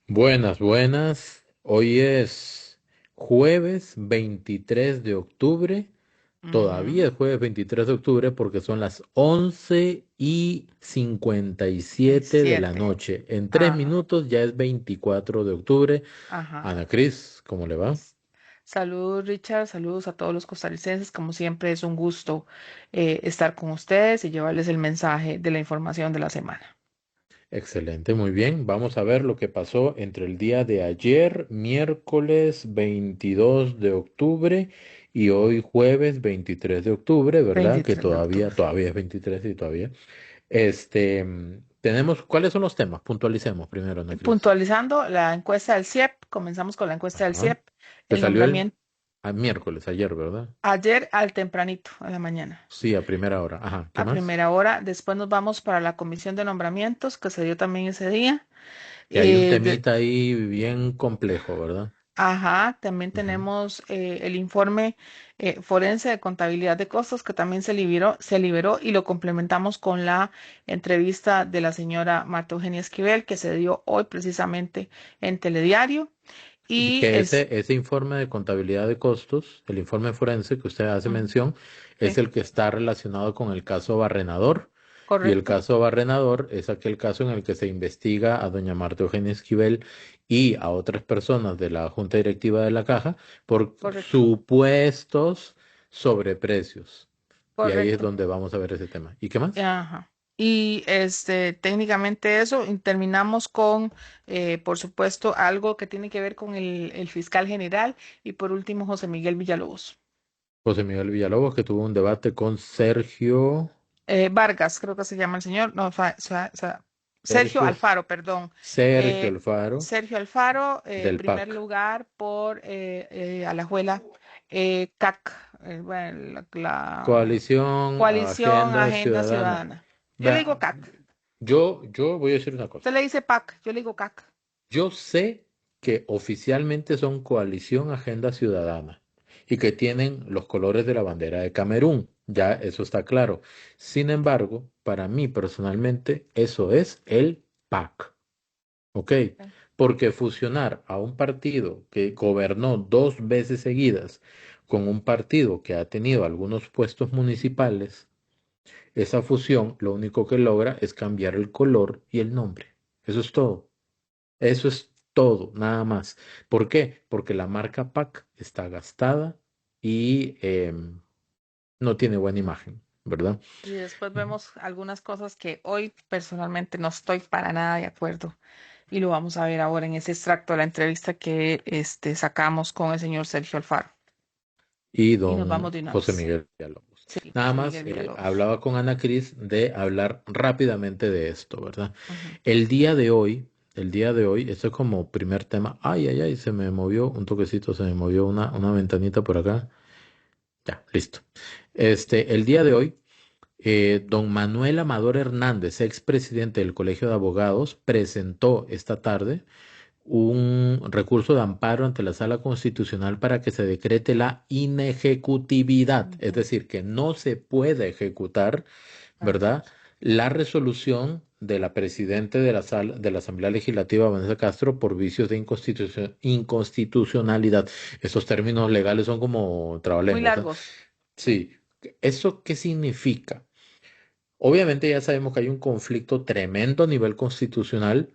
Buenas, buenas. Hoy es jueves 23 de octubre. Todavía Ujú. es jueves 23 de octubre porque son las 11:57 de la 27. noche. En tres Ajá, minutos ya es 24 de octubre. ajá. Ana Cris, ¿cómo le va? Saludos, Richard. Saludos a todos los costarricenses. Como siempre, es un gusto estar con ustedes y llevarles el mensaje de la información de la semana. Excelente, muy bien. Vamos a ver lo que pasó entre el día de ayer, miércoles 22 de octubre, y hoy jueves 23 de octubre, ¿verdad? Que 23 de todavía, octubre. todavía es 23 y todavía. Tenemos, ¿cuáles son los temas? Puntualicemos primero, Ana Cris. Puntualizando la encuesta del CIEP, comenzamos con la encuesta del Ajá. CIEP. Que El salió el nombramiento miércoles, ayer, ¿verdad? ayer al tempranito, a la mañana, Sí, a primera hora. Ajá. ¿Qué a más? primera hora. Después nos vamos para la comisión de nombramientos, que se dio también ese día. Que hay un Eh, de- temita ahí bien complejo, ¿verdad? Ajá, también Ujú. tenemos el informe forense de contabilidad de costos que también se liberó y lo complementamos con la entrevista de la señora Marta Eugenia Esquivel que se dio hoy precisamente en Telediario. Y Y que es, ese informe de contabilidad de costos, el informe forense que usted hace ujú, mención, es sí, el que está relacionado con el caso Barrenador. Y el correcto, caso Barrenador es aquel caso en el que se investiga a doña Marta Eugenia Esquivel y a otras personas de la Junta Directiva de la Caja por correcto, supuestos sobreprecios. Y ahí es correcto. donde vamos a ver ese tema. ¿Y qué más? Ajá. Y técnicamente eso, y terminamos con, por supuesto, algo que tiene que ver con el fiscal general y por último, José Miguel Villalobos. José Miguel Villalobos, que tuvo un debate con Sergio, Vargas, creo que se llama el señor, no, Sergio Sergio, Alfaro, perdón. Sergio Eh, Alfaro, Sergio Alfaro, del primer PAC. lugar por Alajuela, CAC, bueno, la Coalición, Coalición Agenda Agenda Ciudadana. Ciudadana. Yo le Vea, digo CAC, yo voy a decir una cosa. usted le dice PAC, yo le digo CAC. Yo sé que oficialmente son Coalición Agenda Ciudadana y que tienen los colores de la bandera de Camerún. Ya eso está claro. Sin embargo, para mí personalmente, eso es el PAC. ¿Ok? Porque fusionar a un partido que gobernó dos veces seguidas con un partido que ha tenido algunos puestos municipales. Esa fusión lo único que logra es cambiar el color y el nombre. Eso es todo. Eso es todo, nada más. ¿Por qué? Porque la marca PAC está gastada y no tiene buena imagen, ¿verdad? Y después vemos algunas cosas que hoy personalmente no estoy para nada de acuerdo. Y lo vamos a ver ahora en ese extracto de la entrevista que sacamos con el señor Sergio Alfaro. Y Y nos vamos don de una José vez. Miguel Villalobos. Sí, Nada José más Miguel Villalobos. hablaba con Ana Cris de hablar rápidamente de esto, ¿verdad? Ujú. El día de hoy, esto es como primer tema. Ay, ay, ay, se me movió un toquecito, se me movió una ventanita por acá. Ya, listo. El día de hoy, don Manuel Amador Hernández, expresidente del Colegio de Abogados, presentó esta tarde un recurso de amparo ante la Sala Constitucional para que se decrete la inejecutividad, es Ujú. decir, que no se puede ejecutar, Ajá. ¿verdad? La resolución de la presidenta de de la Asamblea Legislativa, Vanessa Castro, por vicios de inconstitucionalidad. Esos términos legales son como Muy trabalenguas, ¿eh? largos. Sí. ¿Eso qué significa? Obviamente ya sabemos que hay un conflicto tremendo a nivel constitucional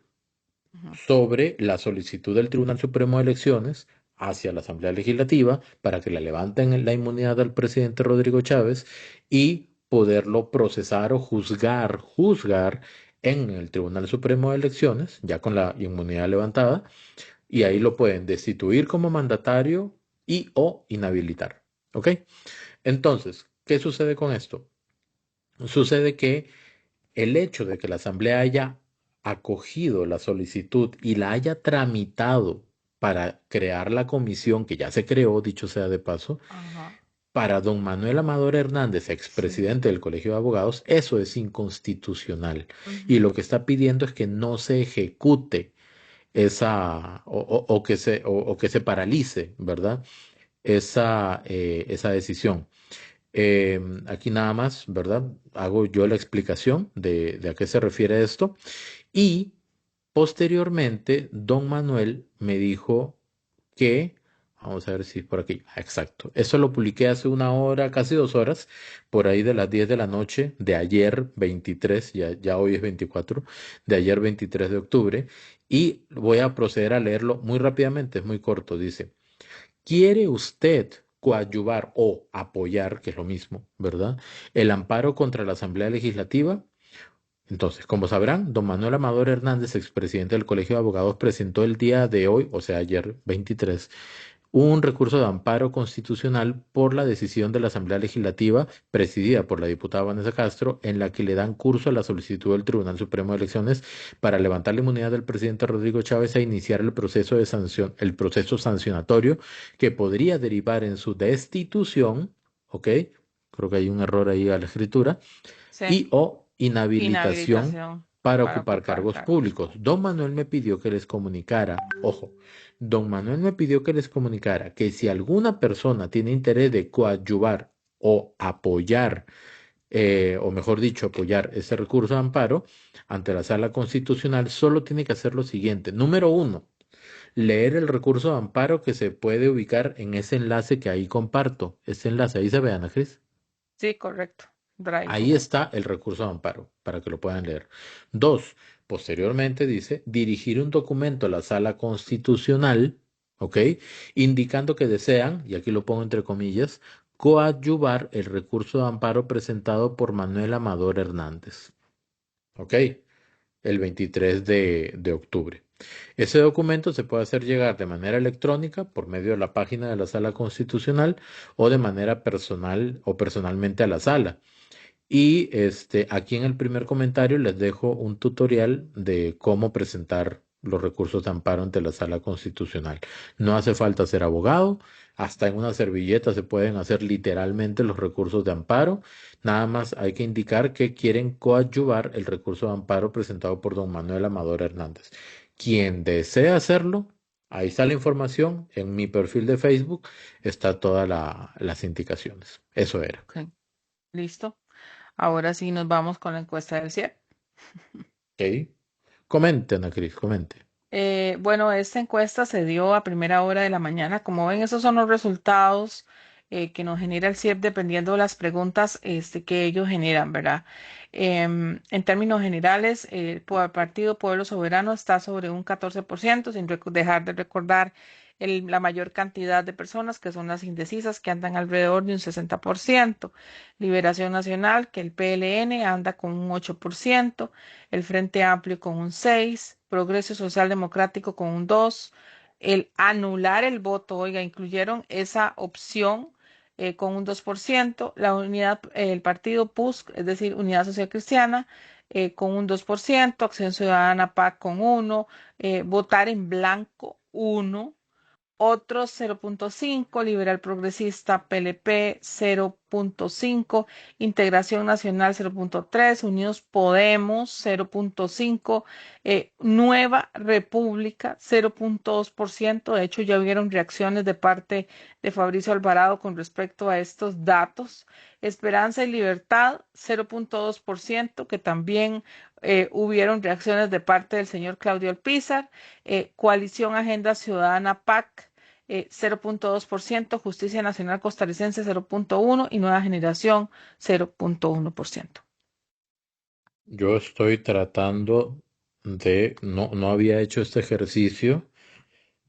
Ujú. sobre la solicitud del Tribunal Supremo de Elecciones hacia la Asamblea Legislativa para que le levanten la inmunidad al presidente Rodrigo Chávez y poderlo procesar o juzgar en el Tribunal Supremo de Elecciones, ya con la inmunidad levantada, y ahí lo pueden destituir como mandatario y o inhabilitar. ¿Ok? Entonces, ¿qué sucede con esto? Sucede que el hecho de que la Asamblea haya acogido la solicitud y la haya tramitado para crear la comisión que ya se creó, dicho sea de paso, Ajá. para don Manuel Amador Hernández, Sí. expresidente del Colegio de Abogados, eso es inconstitucional. Y Ujú. lo que está pidiendo es que no se ejecute o que se paralice, ¿verdad? Esa decisión. Aquí nada más, ¿verdad? Hago yo la explicación de a qué se refiere esto. Y Posteriormente, don Manuel me dijo que, vamos a ver si es por aquí, exacto, eso lo publiqué hace una hora, casi 2 horas, por ahí de las 10 de la noche de ayer 23, ya hoy es 24, de ayer 23 de octubre, y voy a proceder a leerlo muy rápidamente, es muy corto, dice, ¿quiere usted coadyuvar o apoyar, que es lo mismo, ¿verdad? El amparo contra la Asamblea Legislativa? Entonces, como sabrán, don Manuel Amador Hernández, expresidente del Colegio de Abogados, presentó el día de hoy, o sea, ayer 23, un recurso de amparo constitucional por la decisión de la Asamblea Legislativa, presidida por la diputada Vanessa Castro, en la que le dan curso a la solicitud del Tribunal Supremo de Elecciones para levantar la inmunidad del presidente Rodrigo Chávez e iniciar el proceso de sanción, el proceso sancionatorio que podría derivar en su destitución, ¿ok? Creo que hay un error ahí a la escritura Sí, y o inhabilitación inhabilitación para para ocupar ocupar cargos cargos públicos. Don públicos. Manuel me pidió que les comunicara, ojo, don Manuel me pidió que les comunicara que si alguna persona tiene interés de coadyuvar o apoyar, o mejor dicho, apoyar ese recurso de amparo ante la Sala Constitucional, solo tiene que hacer lo siguiente. Número uno, leer el recurso de amparo que se puede ubicar en ese enlace que ahí comparto. Ese enlace, ahí se ve, Ana Cris. Sí, correcto. Drive. Ahí está el recurso de amparo para que lo puedan leer. Dos, posteriormente dice dirigir un documento a la sala constitucional, ¿ok? Indicando que desean, y aquí lo pongo entre comillas, coadyuvar el recurso de amparo presentado por Manuel Amador Hernández, ¿ok? El 23 de octubre. Ese documento se puede hacer llegar de manera electrónica por medio de la página de la sala constitucional o de manera personal o personalmente a la sala. Y aquí en el primer comentario les dejo un tutorial de cómo presentar los recursos de amparo ante la Sala Constitucional. No hace falta ser abogado, hasta en una servilleta se pueden hacer literalmente los recursos de amparo. Nada más hay que indicar que quieren coadyuvar el recurso de amparo presentado por don Manuel Amador Hernández. Quien desea hacerlo, ahí está la información. En mi perfil de Facebook está todas las indicaciones. Eso era. Ok, listo. Ahora sí nos vamos con la encuesta del CIE. Ok. Comente, Ana Cris, comente. Bueno, esta encuesta se dio a primera hora de la mañana. Como ven, esos son los resultados que nos genera el CIEP dependiendo de las preguntas que ellos generan, ¿verdad? En términos generales, el Partido Pueblo Soberano está sobre un 14%, sin dejar de recordar la mayor cantidad de personas que son las indecisas, que andan alrededor de un 60%. Liberación Nacional, que el PLN anda con un 8%, el Frente Amplio con un 6%, Progreso Social Democrático con un 2%, el anular el voto, oiga, incluyeron esa opción con un 2%, la unidad, el partido PUSC, es decir, Unidad Social Cristiana, con un 2%, Acción Ciudadana PAC con 1%, votar en blanco 1%, otros 0.5, Liberal Progresista PLP 0.5, Integración Nacional 0.3, Unidos Podemos 0.5, Nueva República 0.2%. De hecho, ya hubieron reacciones de parte de Fabricio Alvarado con respecto a estos datos. Esperanza y Libertad 0.2%, que también hubieron reacciones de parte del señor Claudio Alpizar. Coalición Agenda Ciudadana PAC 0.2%, Justicia Nacional Costarricense 0.1% y Nueva Generación 0.1%. Yo estoy tratando no había hecho este ejercicio,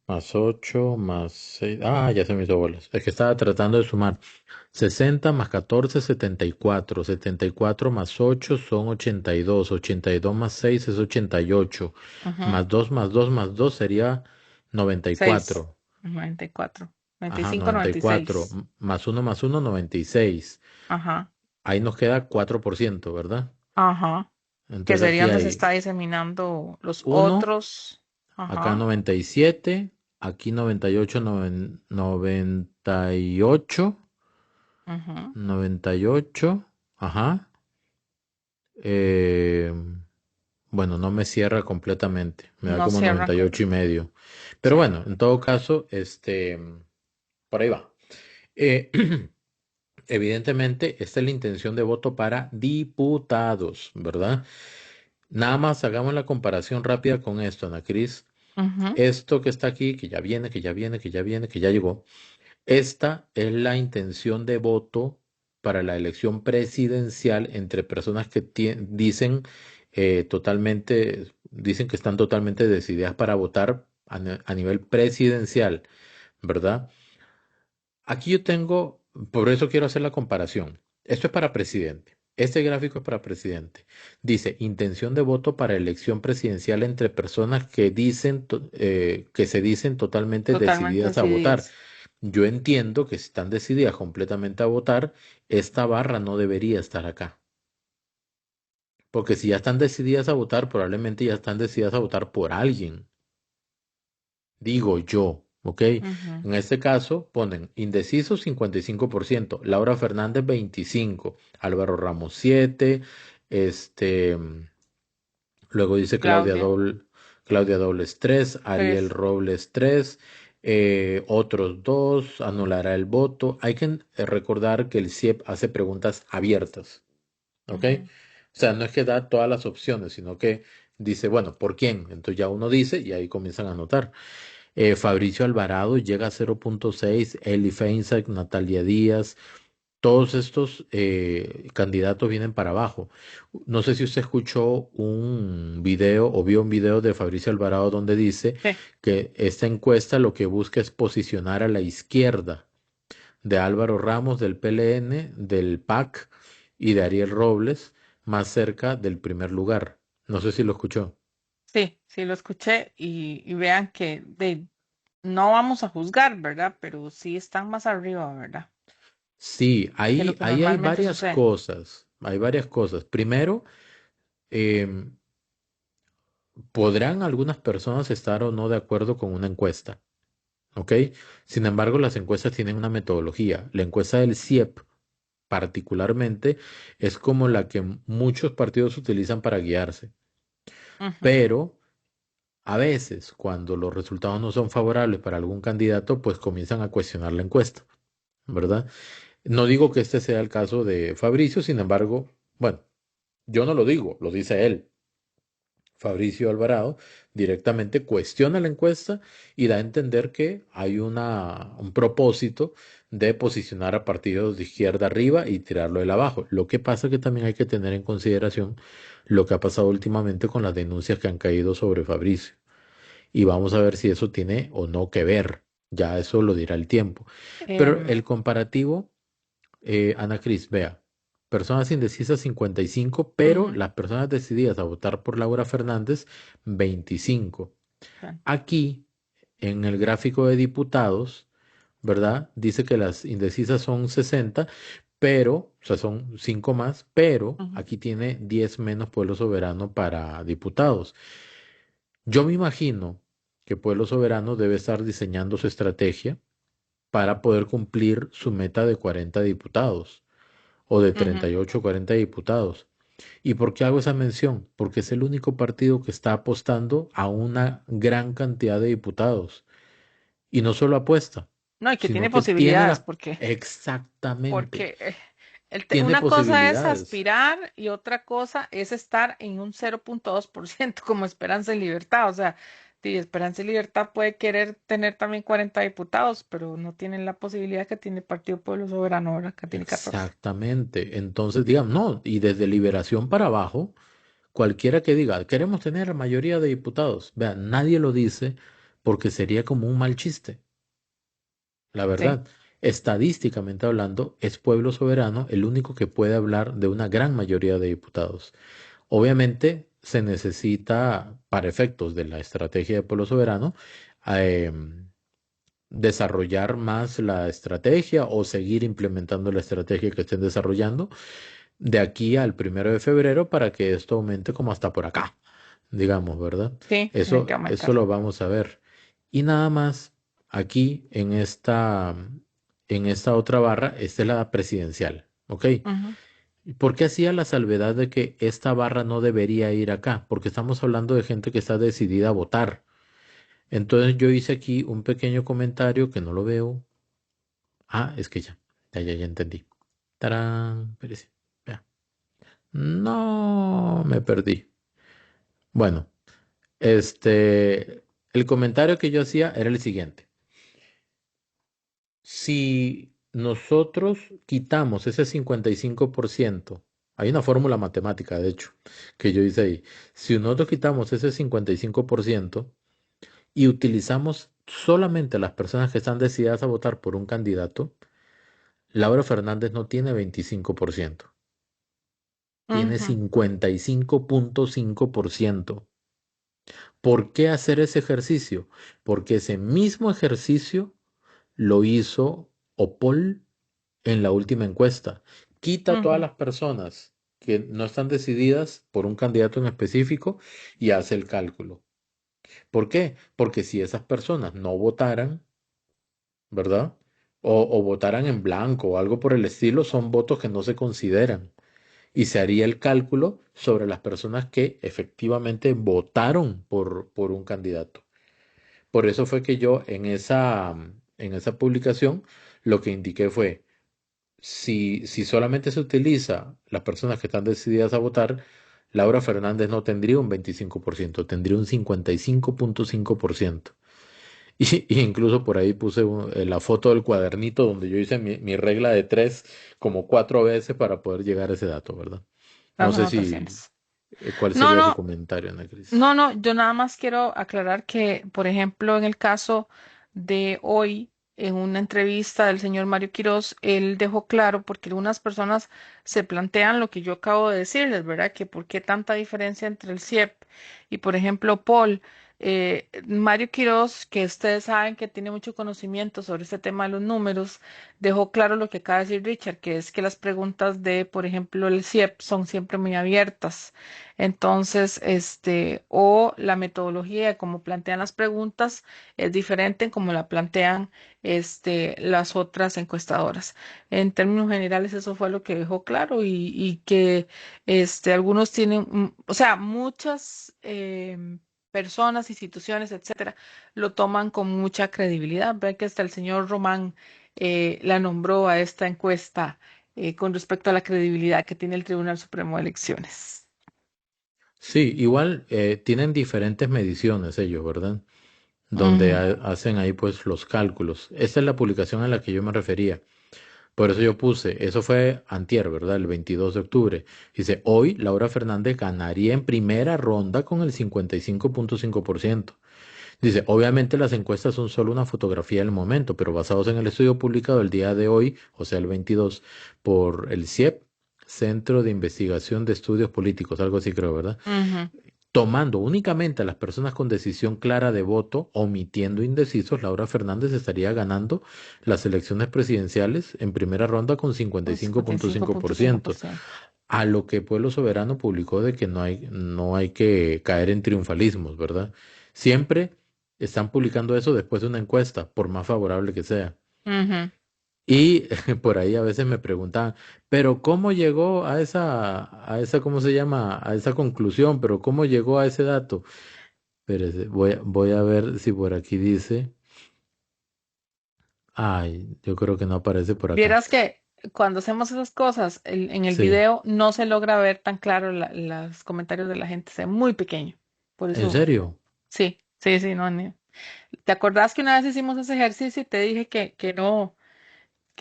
más 8 más 6. Ya se me hizo bolas. Es que estaba tratando de sumar 60 más 14, 74. 74 más 8 son 82. 82 más 6 es 88. Ujú. Más 2 más 2 más 2 sería 6, 94. 94, Ajá, 95, 94. 96. Más uno 96. Ajá, Ahí nos queda 4%, ¿verdad? ajá. Que Entonces sería aquí donde se hay está diseminando los uno, otros. acá Ajá, 97, aquí 98, 98, ujú. 98, ajá. Eh, bueno, no me cierra completamente, me da No como cierran 98 y medio. Pero sí. bueno, en todo caso, por ahí va. Eh, Evidentemente, esta es la intención de voto para diputados, ¿verdad? Nada más hagamos la comparación rápida con esto, Ana Cris. Ujú, Esto que está aquí, que ya viene, que ya viene, que ya viene, que ya llegó. Esta es la intención de voto para la elección presidencial entre personas que dicen dicen que están totalmente decididas para votar a nivel presidencial, ¿verdad? Aquí yo tengo, por eso quiero hacer la comparación. Esto es para presidente. Este gráfico es para presidente. Dice, intención de voto para elección presidencial entre personas que que se dicen totalmente totalmente decididas a votar. decididas. Yo entiendo que si están decididas completamente a votar, esta barra no debería estar acá. Porque si ya están decididas a votar, probablemente ya están decididas a votar por alguien. Digo yo, ¿ok? Ujú, En este caso ponen indecisos 55%, Laura Fernández 25%, Álvaro Ramos 7%, este, luego dice Claudia, Claudia Dobles 3, Ariel 3. Robles 3, otros 2, anulará el voto. Hay que recordar que el CIEP hace preguntas abiertas, ¿ok? O sea, no es que da todas las opciones, sino que dice, bueno, ¿por quién? Entonces ya uno dice y ahí comienzan a anotar. Fabricio Alvarado llega a 0.6, Eli Feinsack, Natalia Díaz, todos estos candidatos vienen para abajo. No sé si usted escuchó un video o vio un video de Fabricio Alvarado donde dice Sí. que esta encuesta lo que busca es posicionar a la izquierda de Álvaro Ramos del PLN, del PAC y de Ariel Robles más cerca del primer lugar. No sé si lo escuchó. Sí, sí lo escuché y vean que no vamos a juzgar, ¿verdad? Pero sí están más arriba, ¿verdad? Sí, Que lo que ahí hay normalmente varias sucede. cosas, hay varias cosas. Primero, em, podrán algunas personas estar o no de acuerdo con una encuesta, ¿ok? Sin embargo, las encuestas tienen una metodología. La encuesta del CIEP, particularmente, es como la que muchos partidos utilizan para guiarse. Ujú, Pero a veces, cuando los resultados no son favorables para algún candidato, pues comienzan a cuestionar la encuesta, ¿verdad? No digo que este sea el caso de Fabricio, sin embargo, bueno, yo no lo digo, lo dice él. Fabricio Alvarado directamente cuestiona la encuesta y da a entender que hay un propósito de posicionar a partidos de izquierda arriba y tirarlo de abajo. Lo que pasa que también hay que tener en consideración lo que ha pasado últimamente con las denuncias que han caído sobre Fabricio. Y vamos a ver si eso tiene o no que ver. Ya eso lo dirá el tiempo. Pero em, el comparativo Ana Cris, vea, personas indecisas 55, pero ujú, las personas decididas a votar por Laura Fernández 25. ok, Aquí, en el gráfico de diputados, ¿verdad? Dice que las indecisas son 60, pero, o sea, son 5 más, pero ujú, aquí tiene 10 menos Pueblo Soberano para diputados. Yo me imagino que Pueblo Soberano debe estar diseñando su estrategia para poder cumplir su meta de 40 diputados o de ujú. 38 o 40 diputados. ¿Y por qué hago esa mención? Porque es el único partido que está apostando a una gran cantidad de diputados. Y no solo apuesta, No, y que sino tiene que tiene posibilidades, la... porque, Exactamente, porque tiene una cosa es posibilidades. aspirar y otra cosa es estar en un 0.2% como Esperanza y Libertad. O sea, sí, Esperanza y Libertad puede querer tener también 40 diputados, pero no tienen la posibilidad que tiene Partido Pueblo Soberano, ahora que tiene 14. Exactamente. Entonces, digamos, no, y desde Liberación para abajo, cualquiera que diga, queremos tener la mayoría de diputados, vean, nadie lo dice porque sería como un mal chiste. La Sí. verdad, estadísticamente hablando, es Pueblo Soberano el único que puede hablar de una gran mayoría de diputados. Obviamente, se necesita, para efectos de la estrategia de Pueblo Soberano, desarrollar más la estrategia o seguir implementando la estrategia que estén desarrollando de aquí al 1 de febrero para que esto aumente como hasta por acá, digamos, ¿verdad? Sí, tiene que Eso aumentar. lo vamos a ver. Y nada más, aquí en esta otra barra, esta es la presidencial, ¿ok? Ujú, ¿Por qué hacía la salvedad de que esta barra no debería ir acá? Porque estamos hablando de gente que está decidida a votar. Entonces yo hice aquí un pequeño comentario que no lo veo. Ah, es que ya entendí. Tarán, espérese, vea. No, me perdí. Bueno, el comentario que yo hacía era el siguiente. Si nosotros quitamos ese 55%, hay una fórmula matemática, de hecho, que yo hice ahí. Si nosotros quitamos ese 55% y utilizamos solamente a las personas que están decididas a votar por un candidato, Laura Fernández no tiene 25%, tiene Ujú, 55.5%. ¿Por qué hacer ese ejercicio? Porque ese mismo ejercicio lo hizo Opol en la última encuesta. Quita a todas ujú, las personas que no están decididas por un candidato en específico y hace el cálculo. ¿Por qué? Porque si esas personas no votaran, ¿verdad? O votaran en blanco o algo por el estilo, son votos que no se consideran. Y se haría el cálculo sobre las personas que efectivamente votaron por un candidato. Por eso fue que yo en esa publicación lo que indiqué fue, si solamente se utiliza las personas que están decididas a votar, Laura Fernández no tendría un 25%, tendría un 55.5%. Y incluso por ahí puse la foto del cuadernito donde yo hice mi regla de tres como 4 veces para poder llegar a ese dato, ¿verdad? No las sé si, anotaciones. cuál No, sería su no, comentario, Ana Cris. no, no, yo nada más quiero aclarar que, por ejemplo, en el caso de hoy, en una entrevista del señor Mario Quirós, él dejó claro, porque algunas personas se plantean lo que yo acabo de decirles, ¿verdad? Que por qué tanta diferencia entre el CIEP y, por ejemplo, Paul. Mario Quirós, que ustedes saben que tiene mucho conocimiento sobre este tema de los números, dejó claro lo que acaba de decir Richard, que es que las preguntas de, por ejemplo, el CIEP son siempre muy abiertas. Entonces, o la metodología de cómo plantean las preguntas es diferente en cómo la plantean, las otras encuestadoras. En términos generales, eso fue lo que dejó claro y que, algunos tienen, o sea, muchas personas, instituciones, etcétera, lo toman con mucha credibilidad. Ve que hasta el señor Román la nombró a esta encuesta con respecto a la credibilidad que tiene el Tribunal Supremo de Elecciones. Sí, igual tienen diferentes mediciones ellos, ¿verdad? Donde Ujú, hacen ahí pues los cálculos. Esta es la publicación a la que yo me refería. Por eso yo puse, eso fue antier, ¿verdad? El 22 de octubre. Dice, hoy Laura Fernández ganaría en primera ronda con el 55.5%. Dice, obviamente las encuestas son solo una fotografía del momento, pero basados en el estudio publicado el día de hoy, o sea, el 22, por el CIEP, Centro de Investigación de Estudios Políticos, algo así creo, ¿verdad? ujú, Tomando únicamente a las personas con decisión clara de voto, omitiendo indecisos, Laura Fernández estaría ganando las elecciones presidenciales en primera ronda con un cincuenta y cinco punto cinco por 55.5%. ciento. A lo que Pueblo Soberano publicó de que no hay que caer en triunfalismos, ¿verdad? Siempre están publicando eso después de una encuesta, por más favorable que sea. Ujú. Y por ahí a veces me preguntaban, pero ¿cómo llegó a esa, ¿cómo se llama? A esa conclusión, pero ¿cómo llegó a ese dato? Espérese, voy a ver si por aquí dice. Ay, yo creo que no aparece por acá. Vieras que cuando hacemos esas cosas, en el Sí, video no se logra ver tan claro los comentarios de la gente, se ve muy pequeño. Por ¿en eso, serio? sí, sí, sí, no. ¿Te acordás que una vez hicimos ese ejercicio y te dije que no,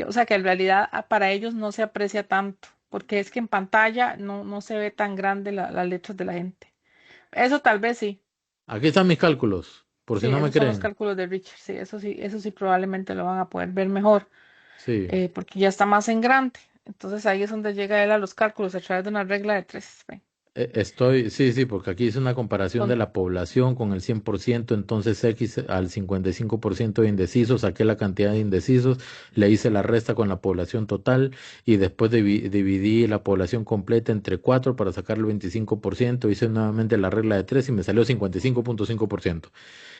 o sea, que en realidad para ellos no se aprecia tanto, porque es que en pantalla no se ve tan grande las letras de la gente. Eso tal vez sí. Aquí están mis cálculos, por si Sí, no me esos son los creen. cálculos de Richard. Sí, eso sí probablemente lo van a poder ver mejor, Sí. porque ya está más en grande. Entonces ahí es donde llega él a los cálculos a través de una regla de tres. Ve. Sí, sí, porque aquí hice una comparación de Son- la población con el 100%, entonces X al 55% de indecisos, saqué la cantidad de indecisos, le hice la resta con la población total y después dividí la población completa entre 4 para sacar el 25%, hice nuevamente la regla de 3 y me salió 55.5%.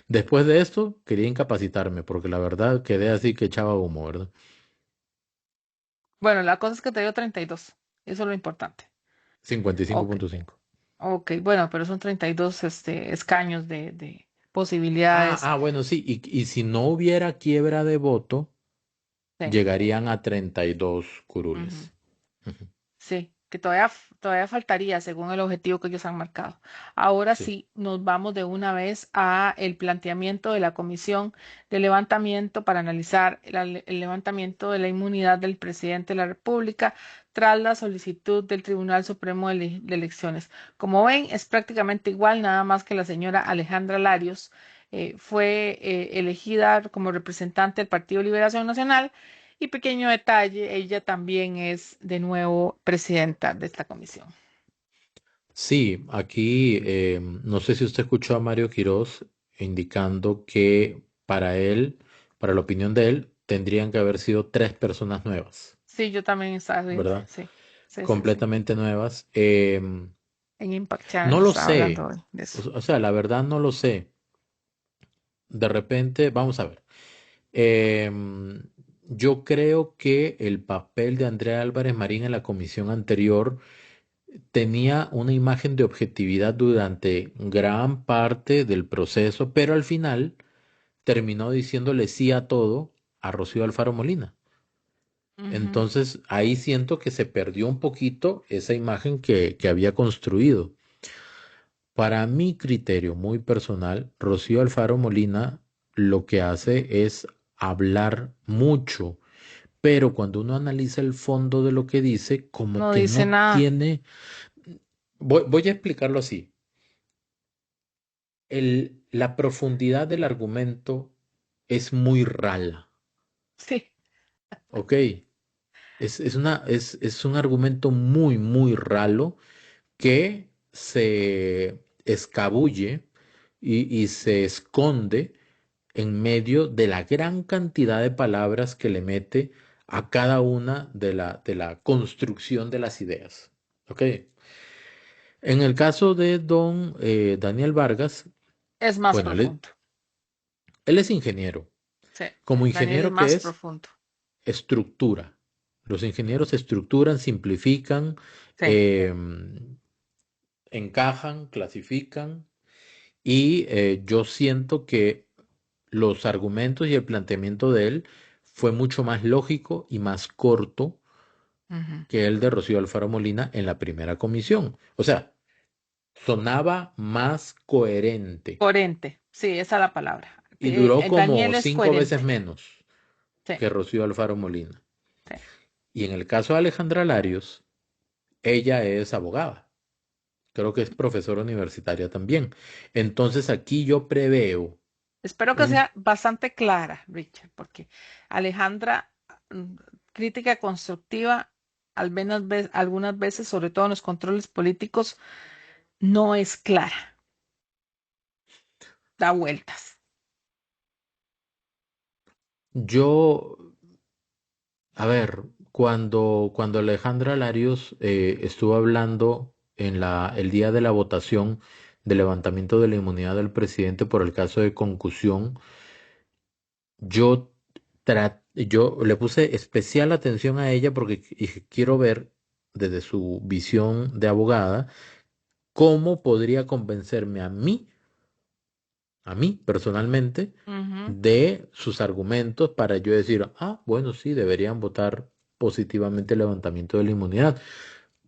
Después de esto, quería incapacitarme porque la verdad quedé así que echaba humo, ¿verdad? bueno, la cosa es que te dio 32. Eso es lo importante. Ok, 55.5. ok, bueno, pero son 32 escaños de Ah, posibilidades. bueno, sí, y si no hubiera quiebra de voto, Sí, llegarían a 32 ujú, curules. Ujú. sí. que todavía faltaría según el objetivo que ellos han marcado. Ahora Sí. sí, nos vamos de una vez a el planteamiento de la comisión de levantamiento para analizar el levantamiento de la inmunidad del presidente de la República tras la solicitud del Tribunal Supremo de Elecciones. Como ven, es prácticamente igual, nada más que la señora Alejandra Larios fue elegida como representante del Partido Liberación Nacional y pequeño detalle, ella también es de nuevo presidenta de esta comisión. Sí, aquí no sé si usted escuchó a Mario Quirós indicando que para él, para la opinión de él, tendrían que haber sido tres personas nuevas, Sí, yo también estaba viendo, ¿verdad? sí, sí, sí, sí. Completamente nuevas. En Impact Channel No lo estaba hablando sé, hoy de eso. o sea, la verdad no lo sé. De repente, vamos a ver. Em, yo creo que el papel de Andrea Álvarez Marín en la comisión anterior tenía una imagen de objetividad durante gran parte del proceso, pero al final terminó diciéndole sí a todo a Rocío Alfaro Molina. Ujú. Entonces ahí siento que se perdió un poquito esa imagen que había construido. Para mi criterio muy personal, Rocío Alfaro Molina lo que hace es hablar mucho, pero cuando uno analiza el fondo de lo que dice, como No que dice no nada. tiene. Voy a explicarlo así. La profundidad del argumento es muy rala, Sí. ¿ok? Es un argumento muy, muy ralo que se escabulle y se esconde en medio de la gran cantidad de palabras que le mete a cada una de la construcción de las ideas, ¿ok? En el caso de don Daniel Vargas, Es más bueno, profundo. él es ingeniero. Sí. Como Daniel es ingeniero que más es, profundo. estructura. Los ingenieros estructuran, simplifican, Sí. em, encajan, clasifican y yo siento que los argumentos y el planteamiento de él fue mucho más lógico y más corto Ujú. que el de Rocío Alfaro Molina en la primera comisión. O sea, sonaba más coherente Coherente. Sí, esa es la palabra. y duró El Daniel como es 5 veces coherente. menos Sí, que Rocío Alfaro Molina. sí. Y en el caso de Alejandra Larios, ella es abogada. Creo que es profesora universitaria también. Entonces aquí yo preveo Espero que un. sea bastante clara, Richard, porque Alejandra, mm, crítica constructiva, algunas veces, sobre todo en los controles políticos, no es clara, da vueltas. Yo, a ver, cuando Alejandra Larios estuvo hablando el día de la votación del levantamiento de la inmunidad del presidente por el caso de concusión, yo le puse especial atención a ella porque dije, quiero ver desde su visión de abogada cómo podría convencerme a mí personalmente, Ujú. de sus argumentos para yo decir, ah, bueno, sí, deberían votar positivamente el levantamiento de la inmunidad.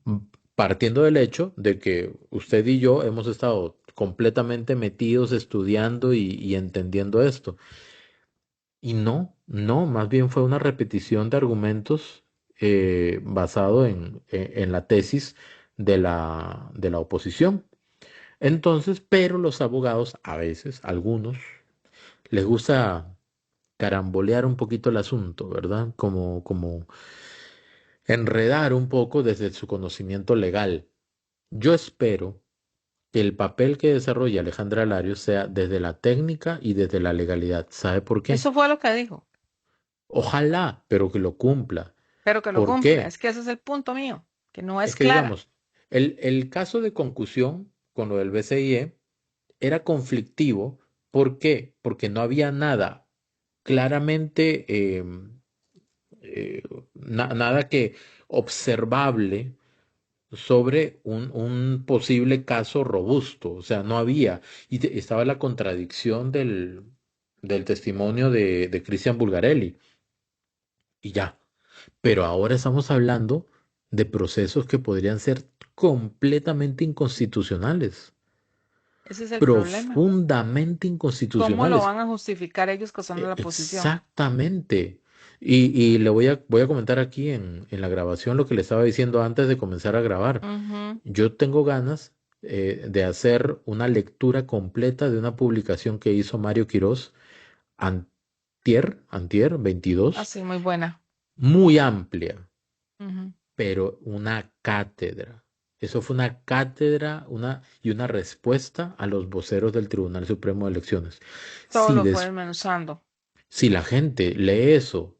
Mm, Partiendo del hecho de que usted y yo hemos estado completamente metidos estudiando y entendiendo esto. Y no, no, más bien fue una repetición de argumentos basado en la tesis de la oposición. Entonces, pero los abogados, a veces, algunos, les gusta carambolear un poquito el asunto, ¿verdad? Como enredar un poco desde su conocimiento legal. Yo espero que el papel que desarrolla Alejandra Larios sea desde la técnica y desde la legalidad. ¿Sabe por qué? Eso fue lo que dijo, Ojalá, pero que lo cumpla. pero que lo ¿Por cumpla. qué? Es que ese es el punto mío, que no Es es que clara. digamos, el caso de concusión con lo del BCIE era conflictivo. ¿Por qué? Porque no había nada claramente, eh, nada que observable sobre un posible caso robusto. O sea, no había. Y estaba la contradicción del testimonio de Cristian Bulgarelli. Y ya. Pero ahora estamos hablando de procesos que podrían ser completamente inconstitucionales, Ese es el problema. profundamente ¿Cómo lo inconstitucionales. van a justificar ellos que son de la oposición? Exactamente. Y le voy a comentar aquí en la grabación lo que le estaba diciendo antes de comenzar a grabar. Ujú, Yo tengo ganas de hacer una lectura completa de una publicación que hizo Mario Quirós antier 22, así, muy buena. muy amplia, Ujú. pero una cátedra. Eso fue una cátedra y una respuesta a los voceros del Tribunal Supremo de Elecciones. Todo Si, lo fue des- desmenuzando. si la gente lee eso,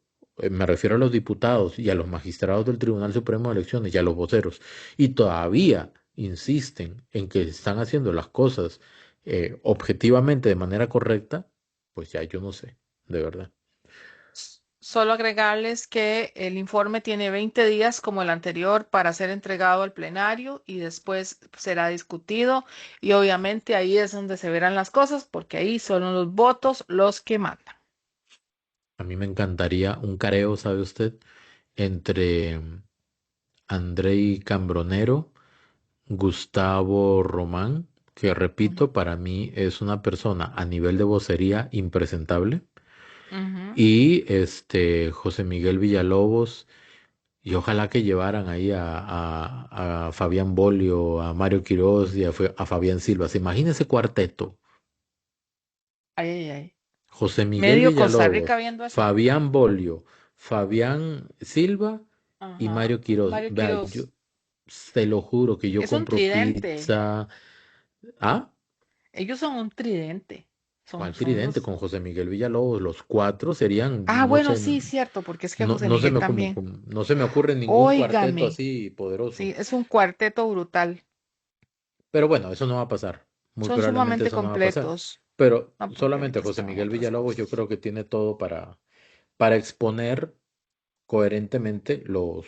me refiero a los diputados y a los magistrados del Tribunal Supremo de Elecciones y a los voceros, y todavía insisten en que están haciendo las cosas objetivamente de manera correcta, pues ya yo no sé, de verdad. Solo agregarles que el informe tiene 20 días como el anterior para ser entregado al plenario y después será discutido y obviamente ahí es donde se verán las cosas porque ahí son los votos los que mandan. A mí me encantaría un careo, ¿sabe usted? Entre Andrei Cambronero, Gustavo Román, que Ujú, repito, para mí es una persona a nivel de vocería impresentable, ujú. y José Miguel Villalobos, y ojalá que llevaran ahí a Fabián Bolio, a Mario Quiroz y a Fabián Silva. ¿Se imagina ese cuarteto? Ay, ay, ay. José Miguel Medio Costa Villalobos, Rica viendo eso. Fabián Bolio, Fabián Silva y Ajá. Mario Quiroz. Mario Vea, yo Quiroz. te lo juro que yo Es un compro tridente. pizza. ¿Ah? Ellos son un tridente. ¿Cuál Son tridente? los... Con José Miguel Villalobos, los cuatro serían, Ah, no bueno, sé, sí, cierto, porque es que no, José no se Miguel me, también. no se me ocurre ningún cuarteto Óigame. así poderoso. Sí, es un cuarteto brutal. Pero bueno, eso no va a pasar. Muy Son probablemente sumamente eso no va a pasar. completos. Pero No, porque solamente ahorita José están en Miguel otras Villalobos yo cosas. creo que tiene todo para exponer coherentemente los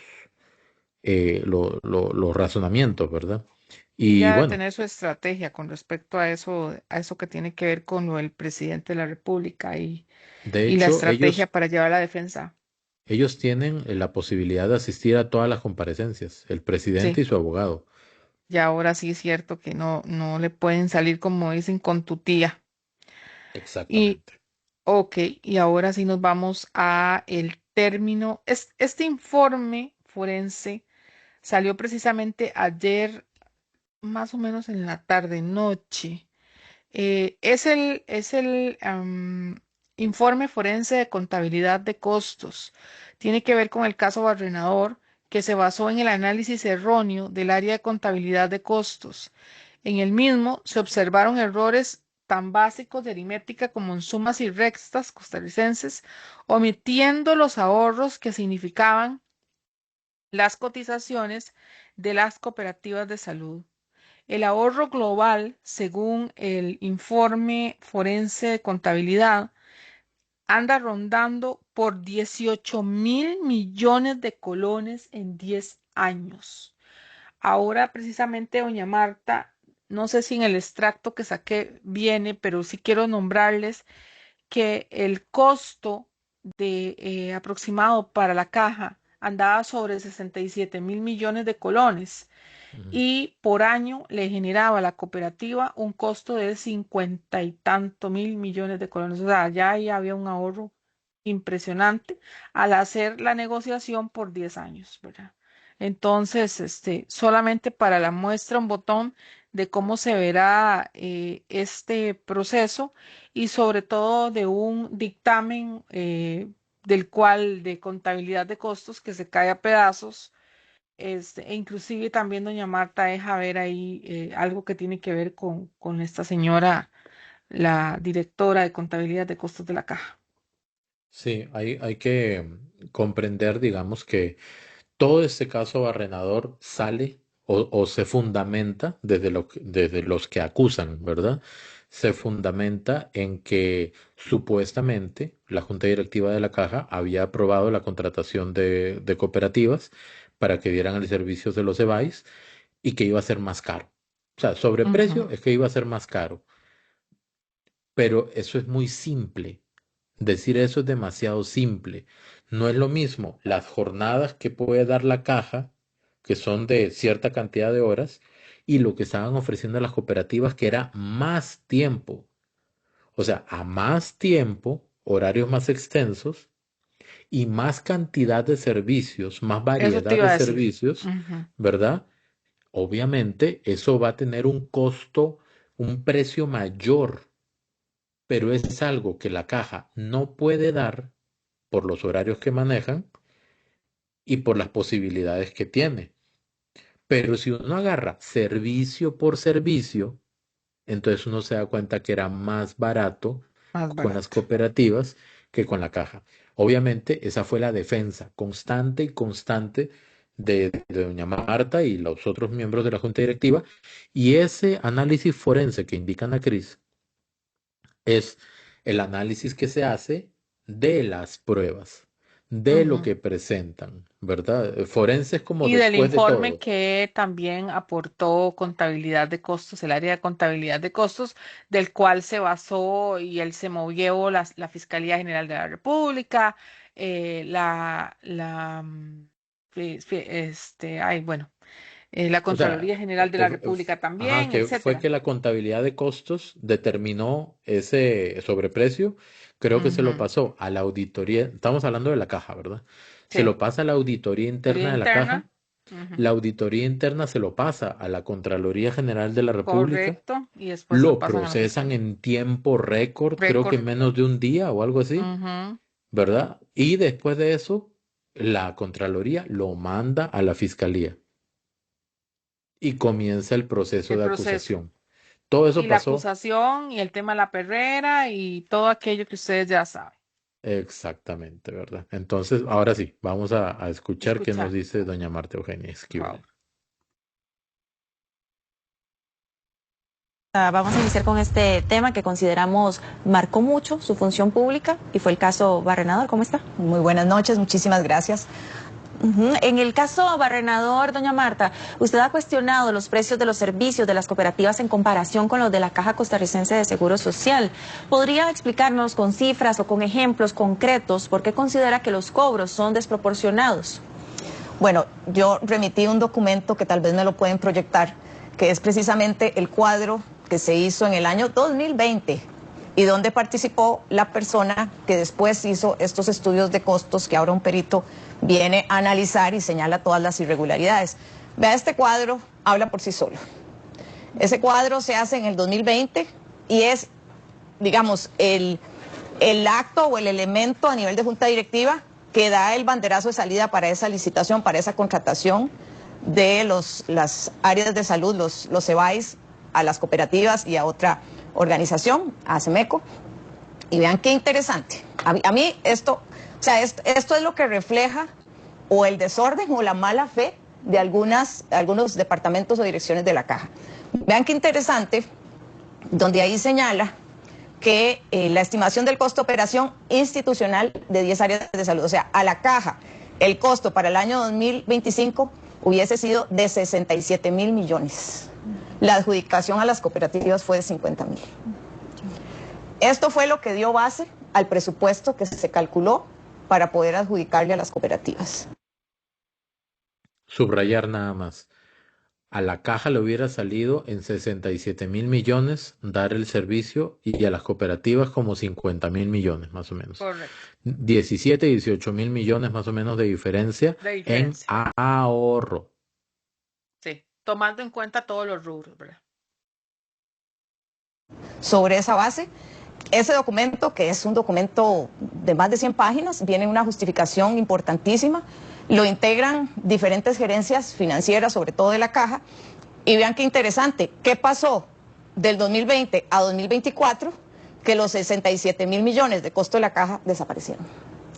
razonamientos, ¿verdad? Y Y ya de bueno, tener su estrategia con respecto a eso que tiene que ver con lo del presidente de la República de y la hecho, estrategia para llevar la defensa. ellos tienen la posibilidad de asistir a todas las comparecencias, el presidente Sí, y su abogado. y ahora sí es cierto que no le pueden salir como dicen con tu tía. Y, Exactamente. ok, y ahora sí nos vamos a el término. Este informe forense salió precisamente ayer, más o menos en la tarde, noche. Es el informe forense de contabilidad de costos. Tiene que ver con el caso Barrenador, que se basó en el análisis erróneo del área de contabilidad de costos. En el mismo se observaron errores tan básicos de aritmética como en sumas y restas costarricenses, omitiendo los ahorros que significaban las cotizaciones de las cooperativas de salud. El ahorro global, según el informe forense de contabilidad, anda rondando por 18.000 millones de colones en 10 años. Ahora, precisamente, doña Marta, no sé si en el extracto que saqué viene, pero sí quiero nombrarles que el costo de aproximado para la caja andaba sobre 67.000 millones de colones Ujú. y por año le generaba a la cooperativa un costo de 50 y tantos mil millones de colones. O sea, ya ahí había un ahorro impresionante al hacer la negociación por 10 años, ¿verdad? Entonces, solamente para la muestra un botón de cómo se verá este proceso y sobre todo de un dictamen del cual de contabilidad de costos que se cae a pedazos e inclusive también doña Marta deja ver ahí algo que tiene que ver con esta señora, la directora de contabilidad de costos de la caja. Sí, hay que comprender, digamos, que todo este caso barrenador sale o se fundamenta desde los que acusan, ¿verdad? Se fundamenta en que supuestamente la Junta Directiva de la Caja había aprobado la contratación de cooperativas para que dieran el servicio de los EBAIS y que iba a ser más caro. O sea, Ujú, sobreprecio es que iba a ser más caro, pero eso es muy simple. Decir eso es demasiado simple. No es lo mismo las jornadas que puede dar la caja que son de cierta cantidad de horas, y lo que estaban ofreciendo las cooperativas, que era más tiempo. O sea, a más tiempo, horarios más extensos y más cantidad de servicios, más Eso te variedad iba de a decir. servicios, Ujú. ¿verdad? Obviamente eso va a tener un costo, un precio mayor, pero es algo que la caja no puede dar por los horarios que manejan y por las posibilidades que tiene. Pero si uno agarra servicio por servicio, entonces uno se da cuenta que era más barato Más con las barato. cooperativas que con la caja. Obviamente, esa fue la defensa constante y constante de doña Marta y los otros miembros de la junta directiva. Y ese análisis forense que indican a Cris es el análisis que se hace de las pruebas, de lo Ujú. que presentan, ¿verdad? Forense es como Y del después de informe todo. que también aportó contabilidad de costos, el área de contabilidad de costos, del cual se basó y él se movió la Fiscalía General de la República, bueno, la O sea, Contraloría General de la República ajá, también, que fue etcétera. que la contabilidad de costos determinó ese sobreprecio, creo que se lo Ujú. pasó a la auditoría, estamos hablando de la caja, ¿verdad? Se Sí, lo pasa a la auditoría teoría interna de la caja, interna. Ujú. la auditoría interna se lo pasa a la Contraloría General de la República, Correcto. Y después lo lo pasan a la procesan Fiscalía. en tiempo récord, creo que Récord. en menos de un día o algo así, Ujú. ¿verdad? Y después de eso, la Contraloría lo manda a la Fiscalía y comienza el proceso El de proceso. acusación. Todo eso Y la pasó acusación y el tema de la perrera y todo aquello que ustedes ya saben. exactamente, ¿verdad? Entonces, ahora sí, vamos a escuchar qué nos Escuchar, dice doña Marta Eugenia por favor. Esquivel. Vamos a iniciar con este tema que consideramos marcó mucho su función pública y fue el caso Barrenador. ¿Cómo está? Muy buenas noches, muchísimas gracias. En el caso Barrenador, doña Marta, usted ha cuestionado los precios de los servicios de las cooperativas en comparación con los de la Caja Costarricense de Seguro Social. ¿Podría explicarnos con cifras o con ejemplos concretos por qué considera que los cobros son desproporcionados? Bueno, yo remití un documento que tal vez me lo pueden proyectar, que es precisamente el cuadro que se hizo en el año 2020 y donde participó la persona que después hizo estos estudios de costos que ahora un perito viene a analizar y señala todas las irregularidades. Vea, este cuadro habla por sí solo. Ese cuadro se hace en el 2020 y es, digamos, el acto o el elemento a nivel de junta directiva que da el banderazo de salida para esa licitación, para esa contratación de las áreas de salud, los CEBAIS, a las cooperativas y a otra organización, a CEMECO. Y vean qué interesante. A mí esto, o sea, esto es lo que refleja o el desorden o la mala fe de algunos departamentos o direcciones de la caja. Vean qué interesante, donde ahí señala que la estimación del costo de operación institucional de 10 áreas de salud, o sea, a la caja, el costo para el año 2025 hubiese sido de 67.000 millones. La adjudicación a las cooperativas fue de 50.000. Esto fue lo que dio base al presupuesto que se calculó para poder adjudicarle a las cooperativas. Subrayar nada más. A la caja le hubiera salido en 67.000 millones dar el servicio y a las cooperativas como 50.000 millones más o menos. Correcto. 17, 18.000 millones más o menos de diferencia De en diferencia. ahorro. Sí. Tomando en cuenta todos los rubros, ¿verdad? Sobre esa base, ese documento, que es un documento de más de 100 páginas, viene una justificación importantísima, lo integran diferentes gerencias financieras, sobre todo de la caja, y vean qué interesante, ¿qué pasó del 2020 a 2024? Que los 67.000 millones de costo de la caja desaparecieron.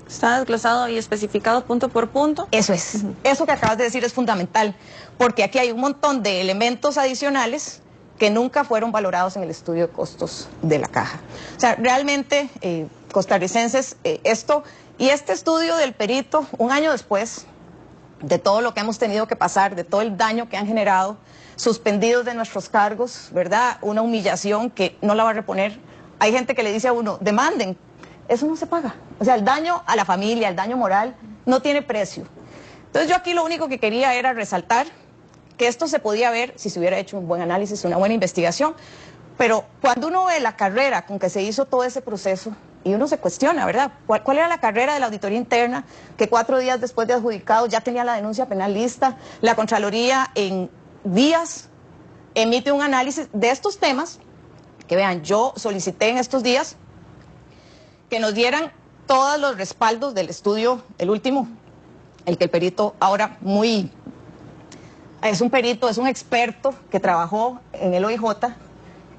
¿Está desglosado y especificado punto por punto? Eso es, eso que acabas de decir es fundamental, porque aquí hay un montón de elementos adicionales que nunca fueron valorados en el estudio de costos de la caja. O sea, realmente, costarricenses, este estudio del perito, un año después de todo lo que hemos tenido que pasar, de todo el daño que han generado, suspendidos de nuestros cargos, ¿verdad? Una humillación que no la va a reponer. Hay gente que le dice a uno, demanden, eso no se paga. O sea, el daño a la familia, el daño moral, no tiene precio. Entonces yo aquí lo único que quería era resaltar que esto se podía ver si se hubiera hecho un buen análisis, una buena investigación, pero cuando uno ve la carrera con que se hizo todo ese proceso, y uno se cuestiona, ¿verdad? ¿Cuál era la carrera de la auditoría interna que 4 días después de adjudicado ya tenía la denuncia penal lista? La Contraloría en días emite un análisis de estos temas, que vean, yo solicité en estos días que nos dieran todos los respaldos del estudio, el último, el que el perito ahora es un perito, es un experto que trabajó en el OIJ,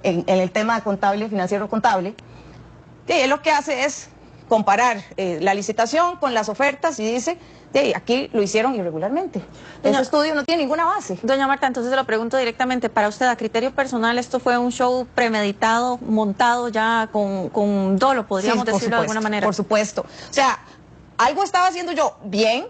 en el tema contable, financiero contable, y él lo que hace es comparar la licitación con las ofertas y dice, aquí lo hicieron irregularmente. Ese estudio no tiene ninguna base. Doña Marta, entonces se lo pregunto directamente, para usted, a criterio personal, ¿esto fue un show premeditado, montado ya con dolo, podríamos decirlo de alguna manera? Por supuesto. O sea, algo estaba haciendo yo bien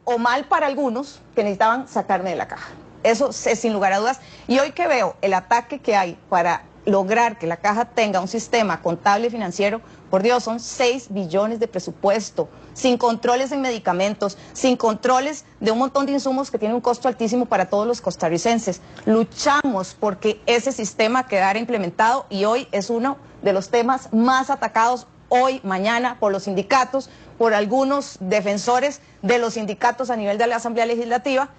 o mal para algunos que necesitaban sacarme de la caja. Eso es sin lugar a dudas. Y hoy que veo el ataque que hay para lograr que la caja tenga un sistema contable y financiero, por Dios, son 6 billones de presupuesto, sin controles en medicamentos, sin controles de un montón de insumos que tienen un costo altísimo para todos los costarricenses. Luchamos porque ese sistema quedara implementado y hoy es uno de los temas más atacados hoy, mañana, por los sindicatos, por algunos defensores de los sindicatos a nivel de la Asamblea Legislativa,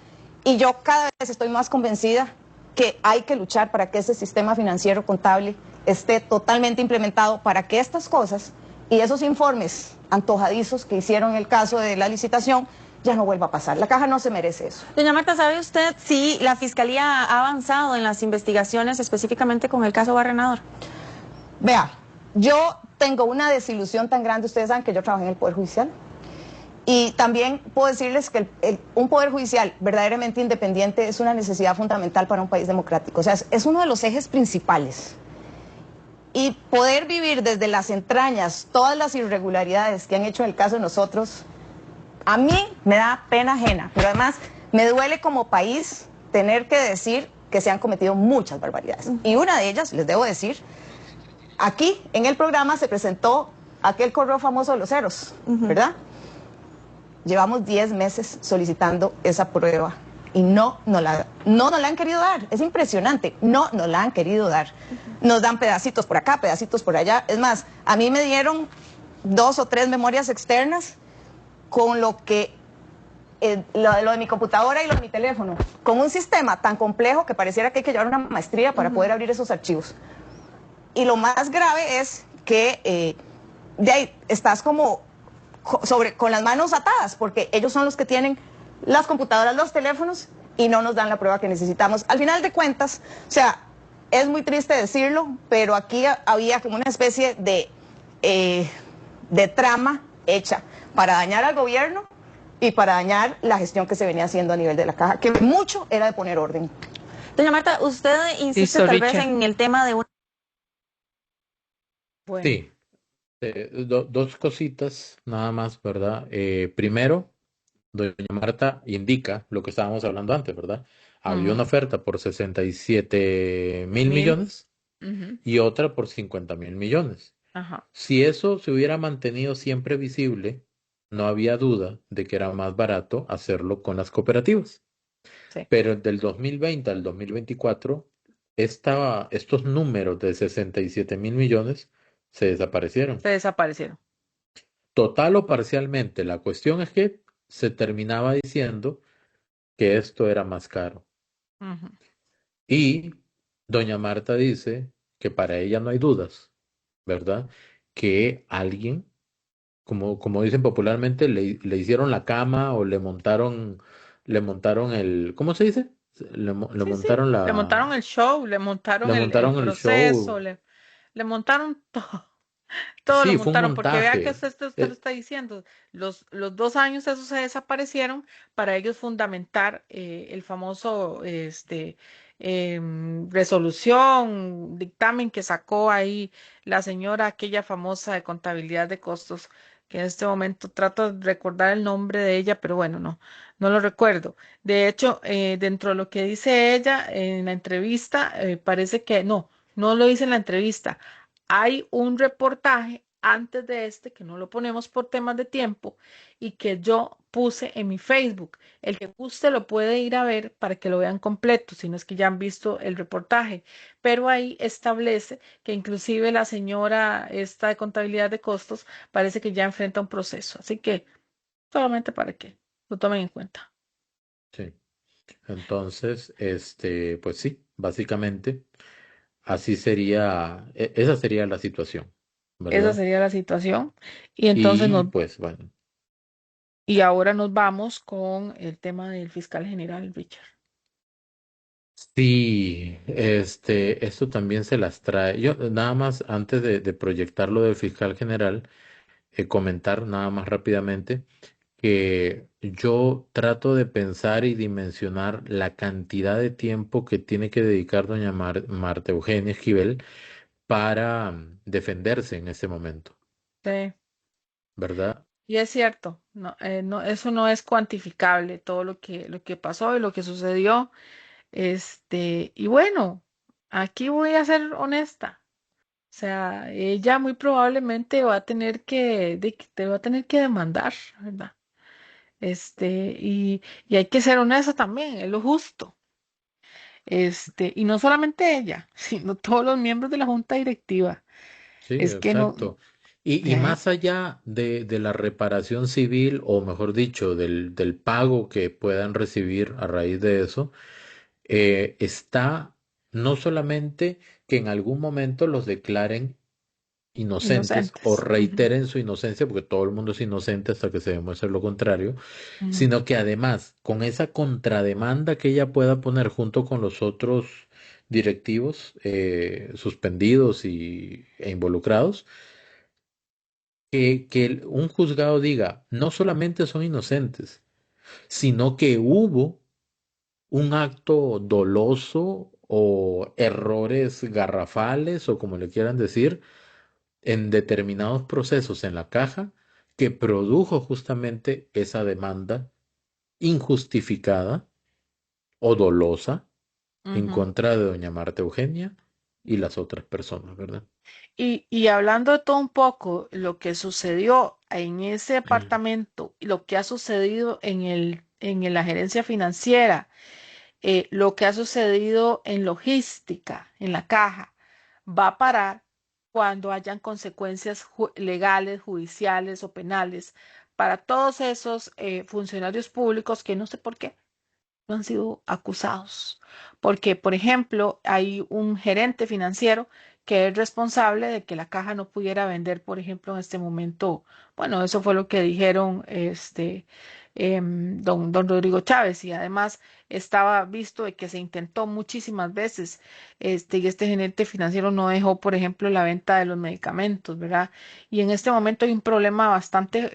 y yo cada vez estoy más convencida que hay que luchar para que ese sistema financiero contable esté totalmente implementado para que estas cosas y esos informes antojadizos que hicieron en el caso de la licitación ya no vuelva a pasar. La caja no se merece eso. Doña Marta, ¿sabe usted si la Fiscalía ha avanzado en las investigaciones específicamente con el caso Barrenador? Vea, yo tengo una desilusión tan grande. Ustedes saben que yo trabajé en el Poder Judicial. Y también puedo decirles que un Poder Judicial verdaderamente independiente es una necesidad fundamental para un país democrático. O sea, es uno de los ejes principales. Y poder vivir desde las entrañas todas las irregularidades que han hecho en el caso de nosotros, a mí me da pena ajena. Pero además me duele como país tener que decir que se han cometido muchas barbaridades. Y una de ellas, les debo decir, aquí en el programa se presentó aquel correo famoso de los ceros, ¿verdad? Llevamos 10 meses solicitando esa prueba y no nos la han querido dar. Es impresionante, no nos la han querido dar. Nos dan pedacitos por acá, pedacitos por allá. Es más, a mí me dieron 2 o 3 memorias externas con lo que lo de mi computadora y lo de mi teléfono, con un sistema tan complejo que pareciera que hay que llevar una maestría para poder abrir esos archivos. Y lo más grave es que de ahí estás como con las manos atadas, porque ellos son los que tienen las computadoras, los teléfonos, y no nos dan la prueba que necesitamos. Al final de cuentas, o sea, es muy triste decirlo, pero aquí había como una especie de trama hecha para dañar al gobierno y para dañar la gestión que se venía haciendo a nivel de la caja, que mucho era de poner orden. Doña Marta, usted insiste tal vez en el tema de una... Bueno. Sí. 2 cositas nada más, ¿verdad? Primero, doña Marta indica lo que estábamos hablando antes, ¿verdad? Había una oferta por 67 mil millones y otra por 50 mil millones. Si eso se hubiera mantenido siempre visible, no había duda de que era más barato hacerlo con las cooperativas. Sí. Pero del 2020 al 2024, estos números de 67 mil millones se desaparecieron. Total o parcialmente. La cuestión es que se terminaba diciendo que esto era más caro. Y doña Marta dice que para ella no hay dudas, ¿verdad? Que alguien, como dicen popularmente, le hicieron la cama o le montaron el, ¿cómo se dice? Le montaron le montaron el show, le montaron el proceso, le montaron todo. Todo sí, lo montaron, porque vea que usted lo está diciendo, los 2 años esos se desaparecieron para ellos fundamentar el famoso resolución, dictamen que sacó ahí la señora, aquella famosa de contabilidad de costos, que en este momento trato de recordar el nombre de ella, pero bueno, no lo recuerdo. De hecho, dentro de lo que dice ella en la entrevista, parece que no lo dice en la entrevista. Hay un reportaje antes de este, que no lo ponemos por temas de tiempo, y que yo puse en mi Facebook. El que guste lo puede ir a ver para que lo vean completo, si no es que ya han visto el reportaje. Pero ahí establece que inclusive la señora esta de contabilidad de costos parece que ya enfrenta un proceso. Así que solamente para que lo tomen en cuenta. Sí. Entonces, pues sí, básicamente así sería, esa sería la situación, Esa ¿verdad? sería la situación. Y entonces Y pues bueno, y ahora nos vamos con el tema del fiscal general, Richard. sí, esto también se las trae. Yo nada más antes de proyectar lo del fiscal general, comentar nada más rápidamente que yo trato de pensar y dimensionar la cantidad de tiempo que tiene que dedicar doña Marta Eugenia Esquivel para defenderse en ese momento, Sí. ¿verdad? Y es cierto, no, eso no es cuantificable, todo lo que pasó y lo que sucedió. Y bueno, aquí voy a ser honesta. O sea, ella muy probablemente va a tener te va a tener que demandar, ¿verdad? Y hay que ser honesta también, es lo justo. Y no solamente ella, sino todos los miembros de la junta directiva. Sí, Es que no, exacto. Y eh, más allá de la reparación civil, o mejor dicho, del pago que puedan recibir a raíz de eso, está no solamente que en algún momento los declaren inocentes o inocentes. Ujú, reiteren su inocencia, porque todo el mundo es inocente hasta que se demuestre lo contrario, ujú, sino que además con esa contrademanda que ella pueda poner junto con los otros directivos suspendidos e involucrados, que un juzgado diga, no solamente son inocentes, sino que hubo un acto doloso o errores garrafales o como le quieran decir, en determinados procesos en la caja que produjo justamente esa demanda injustificada o dolosa en ujú. contra de doña Marta Eugenia y las otras personas, ¿verdad? Y hablando de todo un poco, lo que sucedió en ese departamento y lo que ha sucedido en la gerencia financiera, lo que ha sucedido en logística, en la caja, va a parar cuando hayan consecuencias legales, judiciales o penales para todos esos funcionarios públicos que no sé por qué no han sido acusados. Porque, por ejemplo, hay un gerente financiero que es responsable de que la caja no pudiera vender, por ejemplo, en este momento. Bueno, eso fue lo que dijeron don Rodrigo Chávez. Y además estaba visto de que se intentó muchísimas veces, y este gerente financiero no dejó, por ejemplo, la venta de los medicamentos, ¿verdad? Y en este momento hay un problema bastante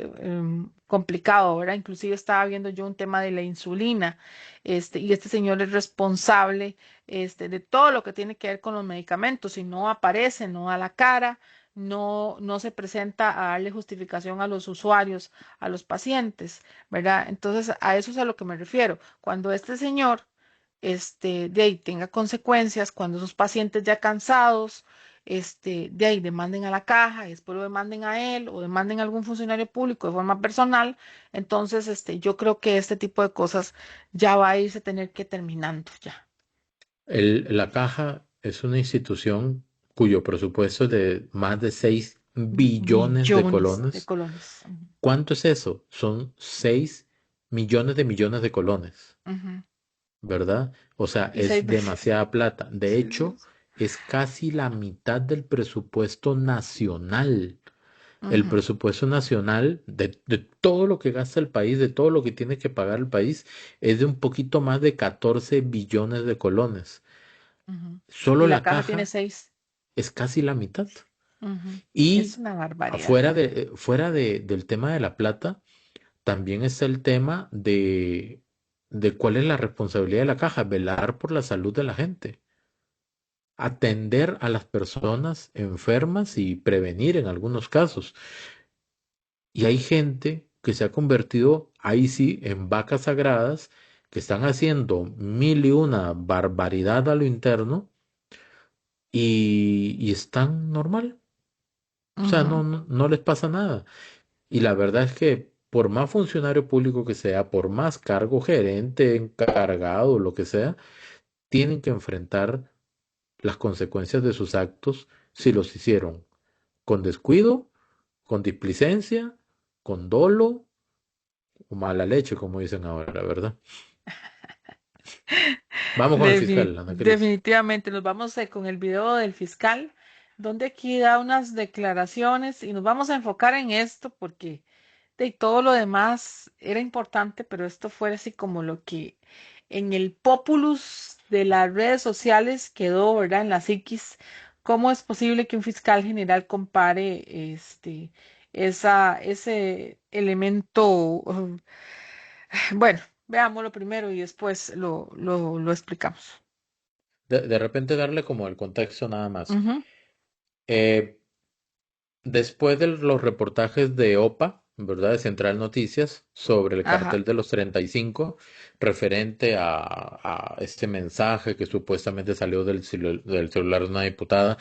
complicado, ¿verdad? Inclusive estaba viendo yo un tema de la insulina, y este señor es responsable, de todo lo que tiene que ver con los medicamentos. Si no aparece, no da la cara, no se presenta a darle justificación a los usuarios, a los pacientes, ¿verdad? Entonces, a eso es a lo que me refiero. Cuando este señor, de ahí tenga consecuencias, cuando sus pacientes ya cansados, de ahí demanden a la caja y después lo demanden a él o demanden a algún funcionario público de forma personal, entonces, yo creo que este tipo de cosas ya va a irse a tener que terminando ya. La caja es una institución cuyo presupuesto es de más de 6 billones de Millones de colones. colones. Ujú, ¿Cuánto es eso? Son 6 millones de colones, ujú. ¿verdad? O sea, Y seis es veces. demasiada plata. De hecho, es casi la mitad del presupuesto nacional. El Ujú, presupuesto nacional de todo lo que gasta el país, de todo lo que tiene que pagar el país, es de un poquito más de 14 billones de colones. ujú. Solo Y la la caja tiene caja 6. es casi la mitad. Ujú. Es Y una barbaridad. fuera del tema de la plata, también está el tema de cuál es la responsabilidad de la caja, velar por la salud de la gente, atender a las personas enfermas y prevenir en algunos casos. Y hay gente que se ha convertido, ahí sí, en vacas sagradas, que están haciendo mil y una barbaridad a lo interno y están normal. O sea, Ujú. no les pasa nada. Y la verdad es que por más funcionario público que sea, por más cargo gerente, encargado, lo que sea, tienen que enfrentar las consecuencias de sus actos si los hicieron con descuido, con displicencia, con dolo o mala leche, como dicen ahora, ¿verdad? Vamos con el fiscal, Ana Cris. Definitivamente nos vamos con el video del fiscal, donde aquí da unas declaraciones y nos vamos a enfocar en esto porque de todo lo demás era importante, pero esto fue así como lo que en el populus de las redes sociales quedó, ¿verdad? En la psiquis. ¿Cómo es posible que un fiscal general compare ese elemento? Bueno, veámoslo primero y después lo explicamos. De repente darle como el contexto nada más. Ujú. Eh, Después de los reportajes de OPA, ¿verdad? De Central Noticias, sobre el Ajá. cartel de los 35, referente a este mensaje que supuestamente salió del celular de una diputada,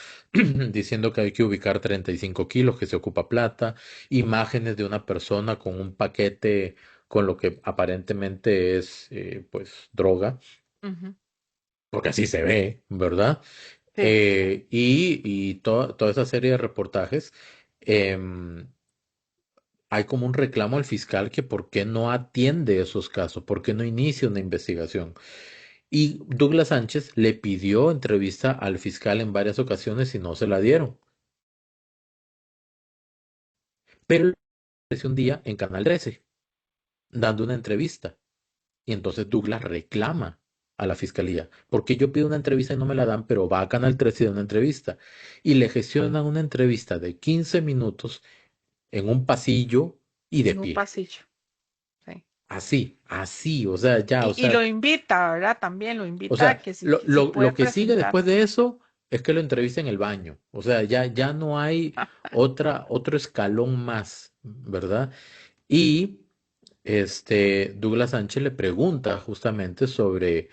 diciendo que hay que ubicar 35 kilos, que se ocupa plata, imágenes de una persona con un paquete con lo que aparentemente es, pues, droga, Ujú. porque así se ve, ¿verdad? Sí. Toda esa serie de reportajes. em, Hay como un reclamo al fiscal que por qué no atiende esos casos, por qué no inicia una investigación. Y Douglas Sánchez le pidió entrevista al fiscal en varias ocasiones y no se la dieron. Pero le apareció un día en Canal 13 dando una entrevista. Y entonces Douglas reclama a la fiscalía. Porque yo pido una entrevista y no me la dan, pero va a Canal 13 y da una entrevista. Y le gestionan una entrevista de 15 minutos en un pasillo y de En un pie. pasillo. Sí. Así, o sea, ya, o Y lo sea, invita, ¿verdad? También lo o invita a sea, que si puede lo que sigue después presentarse. de eso es que lo entrevista en el baño. O sea, ya no hay otro escalón más, ¿verdad? Y Douglas Sánchez le pregunta justamente sobre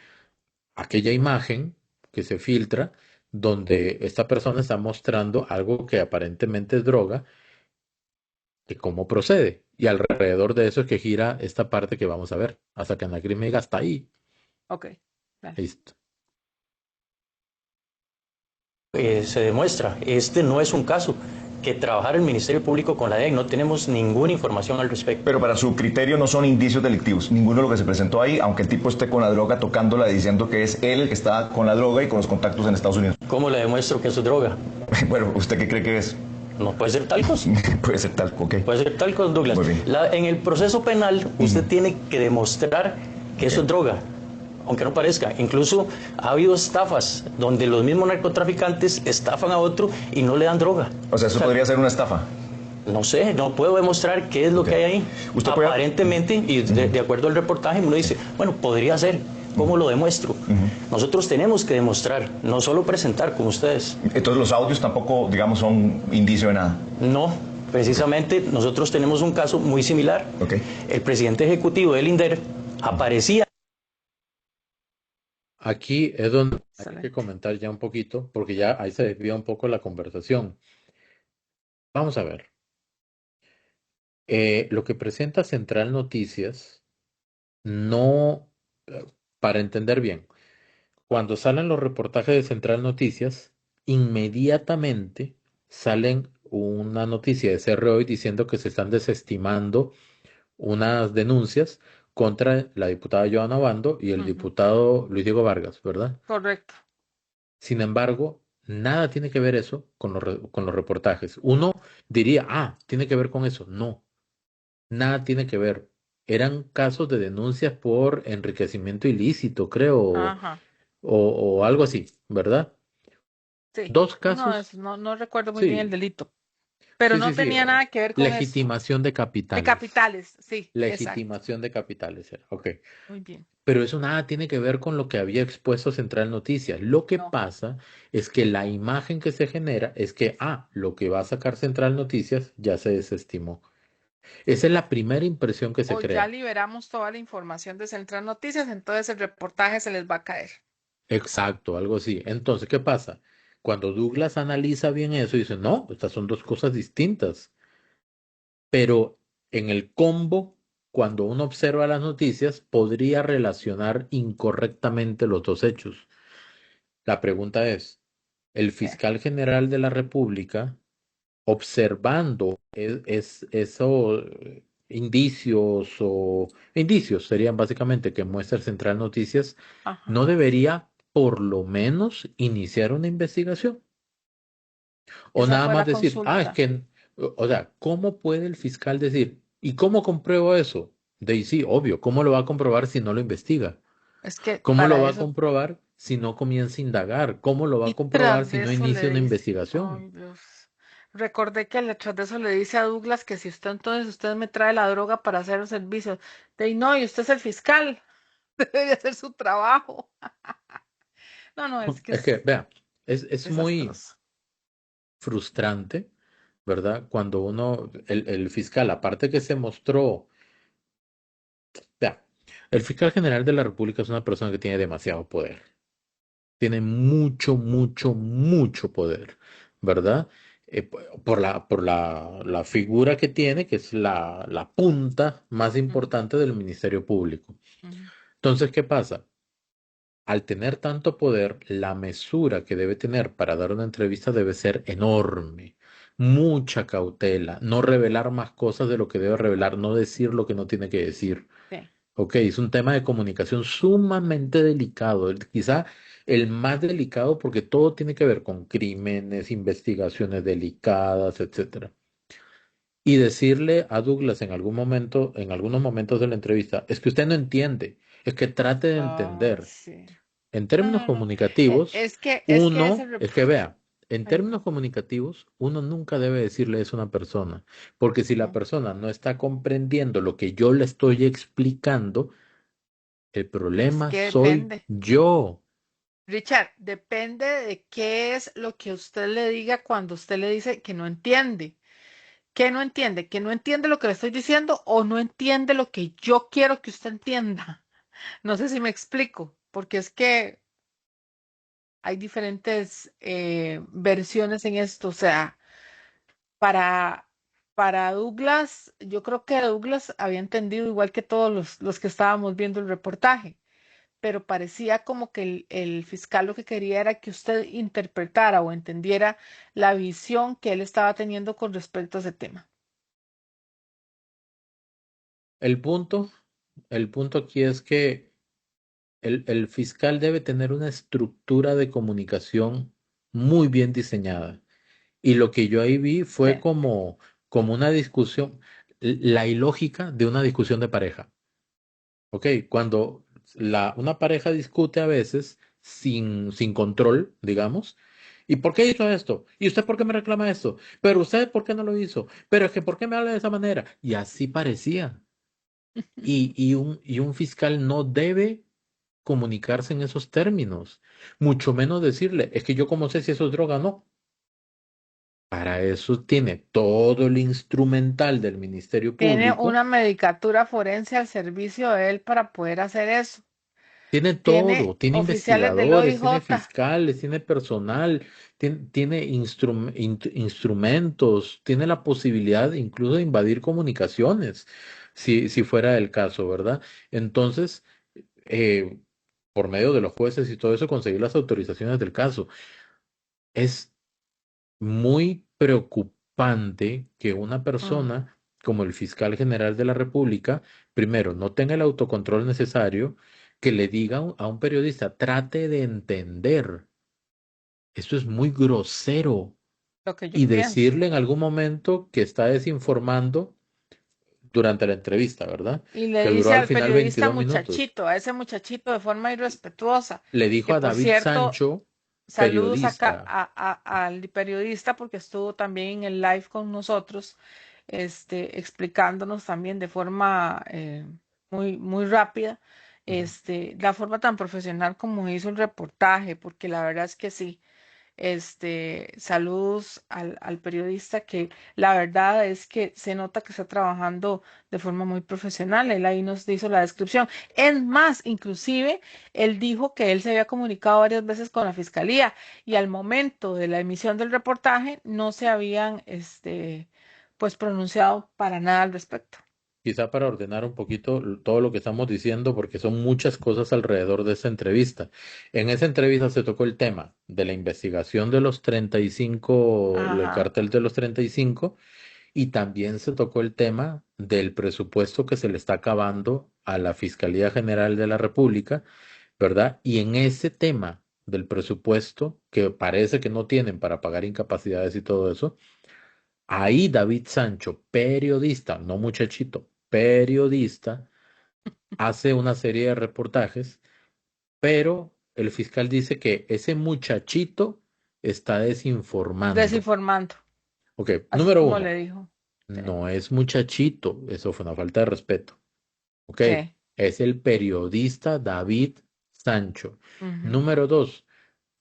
aquella imagen que se filtra donde esta persona está mostrando algo que aparentemente es droga, que cómo procede. Y alrededor de eso es que gira esta parte que vamos a ver, hasta que Ana Cris me diga, hasta ahí. Ok, dale. Listo. Se demuestra, este no es un caso que trabajar el Ministerio Público con la DEA, no tenemos ninguna información al respecto. Pero para su criterio no son indicios delictivos, ninguno de lo que se presentó ahí, aunque el tipo esté con la droga tocándola diciendo que es él el que está con la droga y con los contactos en Estados Unidos. ¿Cómo le demuestro que eso es droga? Bueno, ¿usted qué cree que es? No puede ser talcos. Puede ser tal, ok. Puede ser talcos, Douglas. Muy bien. En el proceso penal, usted tiene que demostrar que eso es droga, aunque no parezca. Incluso ha habido estafas donde los mismos narcotraficantes estafan a otro y no le dan droga. O sea, eso podría ser una estafa. No sé, no puedo demostrar qué es lo Ok. que hay ahí. Usted puede- Aparentemente, y de acuerdo al reportaje, uno dice, bueno, podría ser. ¿Cómo lo demuestro? Nosotros tenemos que demostrar, no solo presentar como ustedes. Entonces los audios tampoco, digamos, son indicio de nada. No, precisamente nosotros tenemos un caso muy similar. Ok. El presidente ejecutivo del INDER aparecía. Aquí es donde hay que Excelente. comentar ya un poquito, porque ya ahí se desvía un poco la conversación. Vamos a ver. Lo que presenta Central Noticias, no, para entender bien, cuando salen los reportajes de Central Noticias, inmediatamente salen una noticia de CR Hoy diciendo que se están desestimando unas denuncias contra la diputada Joana Obando y el Ujú. diputado Luis Diego Vargas, ¿verdad? Correcto. Sin embargo, nada tiene que ver eso con con los reportajes. Uno diría, tiene que ver con eso. No, nada tiene que ver. Eran casos de denuncias por enriquecimiento ilícito, creo, Ajá. o algo así, ¿verdad? Sí. Dos Uno de casos, esos, no recuerdo muy bien el sí, delito, pero sí, no sí, sí. tenía nada que ver con eso. Legitimación de De capitales. capitales, sí, exacto. Legitimación de capitales era. Ok. Muy bien. Pero eso nada tiene que ver con lo que había expuesto Central Noticias. Lo que No. pasa es que la imagen que se genera es que, lo que va a sacar Central Noticias ya se desestimó. Esa es la primera impresión que se O ya crea. liberamos toda la información de Central Noticias, entonces el reportaje se les va a caer. Exacto, algo así. Entonces, ¿qué pasa? Cuando Douglas analiza bien eso, dice, no, estas son dos cosas distintas. Pero en el combo, cuando uno observa las noticias, podría relacionar incorrectamente los dos hechos. La pregunta es, ¿el fiscal general de la República, observando esos indicios serían básicamente que muestra el Central Noticias, no Ajá. debería por lo menos iniciar una investigación? O Esa nada fue más la decir, ah, es consulta. que, o sea, ¿cómo puede el fiscal decir? ¿Y cómo compruebo eso? De ahí sí, obvio, ¿cómo lo va a comprobar si no lo investiga? Es que ¿Cómo lo para va a eso, comprobar si no comienza a indagar? ¿Cómo lo va a y comprobar tras si de no eso le inicia una dice, investigación? ay Dios, recordé que tras de eso le dice a Douglas que si usted entonces usted me trae la droga para hacer los servicios, de ahí no, y usted es el fiscal, debería hacer su trabajo. No, no, es que Es que, es vea, es muy desastroso. frustrante, ¿verdad? Cuando el fiscal, aparte que se mostró, vea, el fiscal general de la República es una persona que tiene demasiado poder. Tiene mucho, mucho, mucho poder, ¿verdad? Por la figura que tiene, que es la punta más Ujú, importante del Ministerio Público. ujú. Entonces, ¿qué pasa? Al tener tanto poder, la mesura que debe tener para dar una entrevista debe ser enorme. Mucha cautela, no revelar más cosas de lo que debe revelar, no decir lo que no tiene que decir. Sí. Ok, es un tema de comunicación sumamente delicado, quizá el más delicado porque todo tiene que ver con crímenes, investigaciones delicadas, etcétera. Y decirle a Douglas en algún momento, en algunos momentos de la entrevista, es que usted no entiende, es que trate de Ay, entender. sí. En No, términos no, no. comunicativos, Es que ese uno, es que reporte. vea, en Ay, términos comunicativos, uno nunca debe decirle eso a una persona, porque si la no. persona no está comprendiendo lo que yo le estoy explicando, el Es problema que soy depende. yo. Richard, depende de qué es lo que usted le diga cuando usted le dice que no entiende. ¿Qué no entiende? ¿Que no entiende lo que le estoy diciendo o no entiende lo que yo quiero que usted entienda? No sé si me explico, porque es que hay diferentes versiones en esto. O sea, para, para Douglas, yo creo que Douglas había entendido igual que todos los que estábamos viendo el reportaje, pero parecía como que el fiscal lo que quería era que usted interpretara o entendiera la visión que él estaba teniendo con respecto a ese tema. El punto, el punto aquí es que el fiscal debe tener una estructura de comunicación muy bien diseñada. Y lo que yo ahí vi fue Sí. como una discusión, la ilógica de una discusión de pareja. ¿Ok? Cuando una pareja discute a veces sin control, digamos. ¿Y por qué hizo esto? ¿Y usted por qué me reclama esto? ¿Pero usted por qué no lo hizo? ¿Pero es que por qué me habla de esa manera? Y así parecía. Y un fiscal no debe comunicarse en esos términos, mucho menos decirle, es que yo como sé si eso es droga o no. Para eso tiene todo el instrumental del Ministerio Tiene Público, una medicatura forense al servicio de él para poder hacer eso. tiene Tiene todo, tiene oficiales del investigadores, tiene OIJ. fiscales, tiene personal, tiene instrumentos, tiene la posibilidad incluso de invadir comunicaciones, si fuera el caso, ¿verdad? Entonces, eh, por medio de los jueces y todo eso, conseguir las autorizaciones del caso. Es muy preocupante que una Mm, persona como el fiscal general de la República, primero, no tenga el autocontrol necesario, que le diga a un periodista, trate de entender. Esto es muy grosero. lo que yo Y pienso. decirle en algún momento que está desinformando durante la entrevista, ¿verdad? Y le Que duró dice al al final periodista 22 minutos. muchachito, a ese muchachito de forma irrespetuosa, Le que dijo a por David cierto, Sancho, saludos acá periodista. al periodista porque estuvo también en el live con nosotros, explicándonos también de forma muy, muy rápida, Ujú. la forma tan profesional como hizo el reportaje, porque la verdad es que sí. Saludos al periodista que la verdad es que se nota que está trabajando de forma muy profesional. Él ahí nos hizo la descripción. Es más, inclusive, él dijo que él se había comunicado varias veces con la fiscalía y al momento de la emisión del reportaje no se habían, pues pronunciado para nada al respecto. Quizá para ordenar un poquito todo lo que estamos diciendo, porque son muchas cosas alrededor de esa entrevista. En esa entrevista se tocó el tema de la investigación de los 35, el Ajá. cartel de los 35, y también se tocó el tema del presupuesto que se le está acabando a la Fiscalía General de la República, ¿verdad? Y en ese tema del presupuesto, que parece que no tienen para pagar incapacidades y todo eso, ahí David Sancho, periodista, no muchachito, periodista, hace una serie de reportajes, pero el fiscal dice que ese muchachito está desinformando. Desinformando, Ok, así número como uno, le dijo. Sí. no es muchachito, eso fue una falta de respeto. Ok, Sí. es el periodista David Sancho. Ujú. Número dos,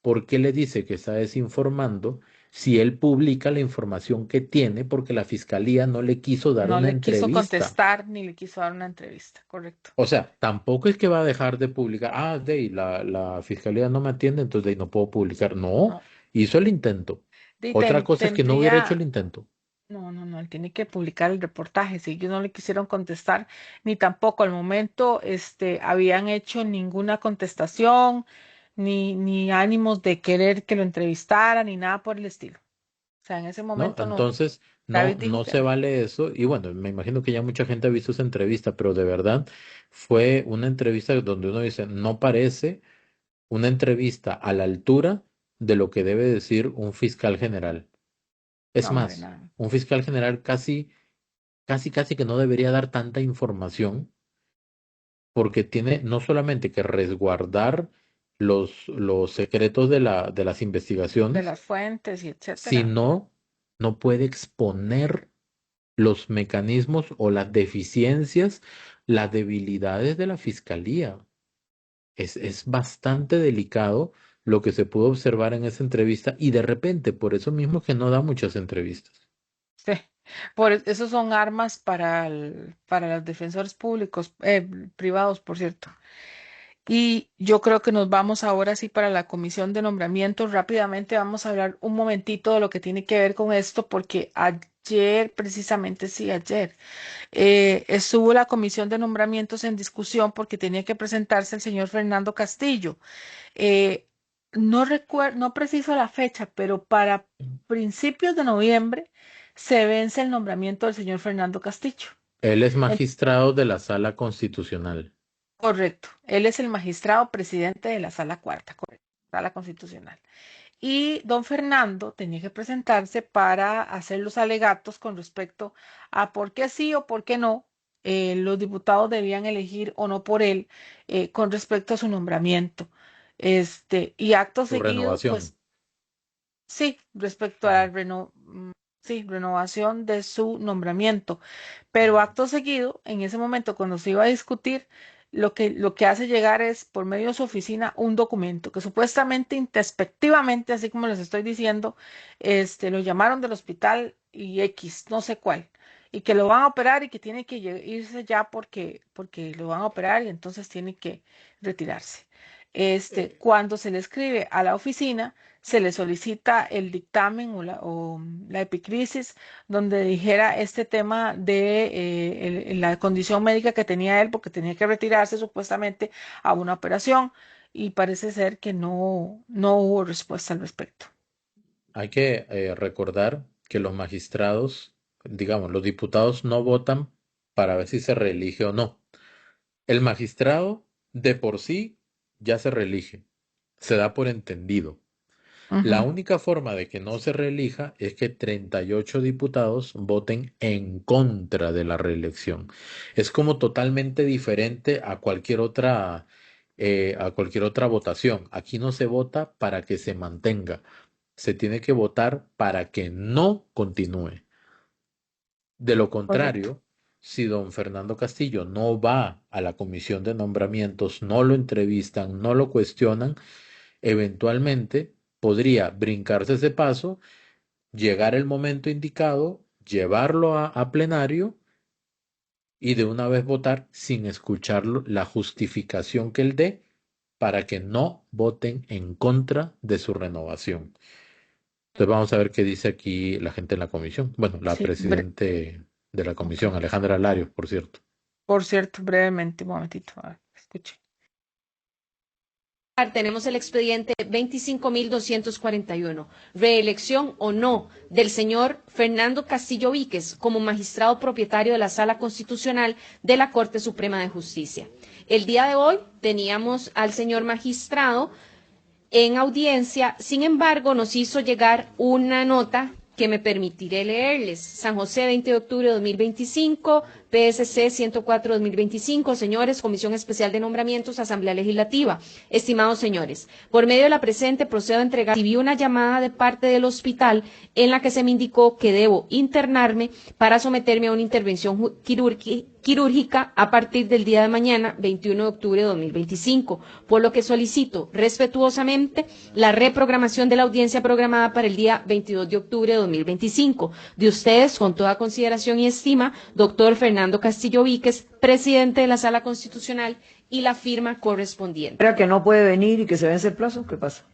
¿por qué le dice que está desinformando si él publica la información que tiene porque la fiscalía no le quiso dar No una le quiso entrevista? contestar ni le quiso dar una entrevista, correcto. O sea, tampoco es que va a dejar de publicar. Ah, la fiscalía no me atiende, entonces de ahí no puedo publicar. No, No. hizo el intento. Otra cosa es que no hubiera hecho el Tendría, intento. no, no, no, él tiene que publicar el reportaje. Si ellos no le quisieron contestar, ni tampoco al momento, habían hecho ninguna contestación, ni ánimos de querer que lo entrevistara, ni nada por el estilo. O sea, en ese ¿No? momento no. Entonces, David no, dijo no que se no. vale eso. Y bueno, me imagino que ya mucha gente ha visto esa entrevista, pero de verdad fue una entrevista donde uno dice, no parece una entrevista a la altura de lo que debe decir un fiscal general. Es No, hombre, más, nada. un fiscal general casi que no debería dar tanta información porque tiene no solamente que resguardar los secretos de las De investigaciones, las fuentes y etcétera. sino no puede exponer los mecanismos o las deficiencias, las debilidades de la fiscalía. Es bastante delicado lo que se pudo observar en esa entrevista y de repente, por eso mismo que no da muchas entrevistas. Sí, esos son armas para los defensores públicos, privados, por cierto. Y yo creo que nos vamos ahora sí para la comisión de nombramientos. Rápidamente vamos a hablar un momentito de lo que tiene que ver con esto, porque ayer, precisamente sí, ayer, estuvo la comisión de nombramientos en discusión porque tenía que presentarse el señor Fernando Castillo. Eh, no recuerdo, no preciso la fecha, pero para principios de noviembre se vence el nombramiento del señor Fernando Castillo. Él es En- magistrado de la Sala Constitucional. Correcto. Él es el magistrado presidente de la Sala Cuarta, correcto, Sala Constitucional. Y don Fernando tenía que presentarse para hacer los alegatos con respecto a por qué sí o por qué no los diputados debían elegir o no por él con respecto a su nombramiento. Y acto Su seguido, renovación. pues sí, respecto a la Ujú, sí, renovación de su nombramiento. Pero ujú. acto seguido, en ese momento, cuando se iba a discutir, lo que hace llegar es, por medio de su oficina, un documento que supuestamente, introspectivamente, así como les estoy diciendo, lo llamaron del hospital y X, no sé cuál, y que lo van a operar y que tiene que irse ya porque lo van a operar y entonces tiene que retirarse. Cuando se le escribe a la oficina, se le solicita el dictamen o la epicrisis donde dijera este tema de la condición médica que tenía él porque tenía que retirarse supuestamente a una operación y parece ser que no hubo respuesta al respecto. Hay que recordar que los magistrados, digamos, los diputados no votan para ver si se reelige o no. El magistrado de por sí ya se reelige, se da por entendido. La Ujú. única forma de que no se reelija es que 38 diputados voten en contra de la reelección. Es como totalmente diferente a cualquier otra votación. Aquí no se vota para que se mantenga, se tiene que votar para que no continúe. De lo Correcto. contrario, si don Fernando Castillo no va a la comisión de nombramientos, no lo entrevistan, no lo cuestionan, eventualmente podría brincarse ese paso, llegar el momento indicado, llevarlo a plenario y de una vez votar sin escuchar la justificación que él dé para que no voten en contra de su renovación. Entonces vamos a ver qué dice aquí la gente en la comisión. Bueno, la Sí, presidente de la ok. comisión, Alejandra Larios, por cierto. Por cierto, brevemente, un momentito, a ver, escuche. Tenemos el expediente 25.241, reelección o no del señor Fernando Castillo Víquez como magistrado propietario de la Sala Constitucional de la Corte Suprema de Justicia. El día de hoy teníamos al señor magistrado en audiencia, sin embargo, nos hizo llegar una nota que me permitiré leerles. San José, 20 de octubre de 2025, PSC 104-2025, señores, Comisión Especial de Nombramientos, Asamblea Legislativa. Estimados señores, por medio de la presente procedo a entregar, recibí una llamada de parte del hospital en la que se me indicó que debo internarme para someterme a una intervención quirúrgica a partir del día de mañana, 21 de octubre de 2025, por lo que solicito respetuosamente la reprogramación de la audiencia programada para el día 22 de octubre de 2025. De ustedes, con toda consideración y estima, doctor Fernando Castillo Víquez, presidente de la Sala Constitucional, y la firma correspondiente. ¿Era que no puede venir y que se vence el plazo? ¿Qué pasa?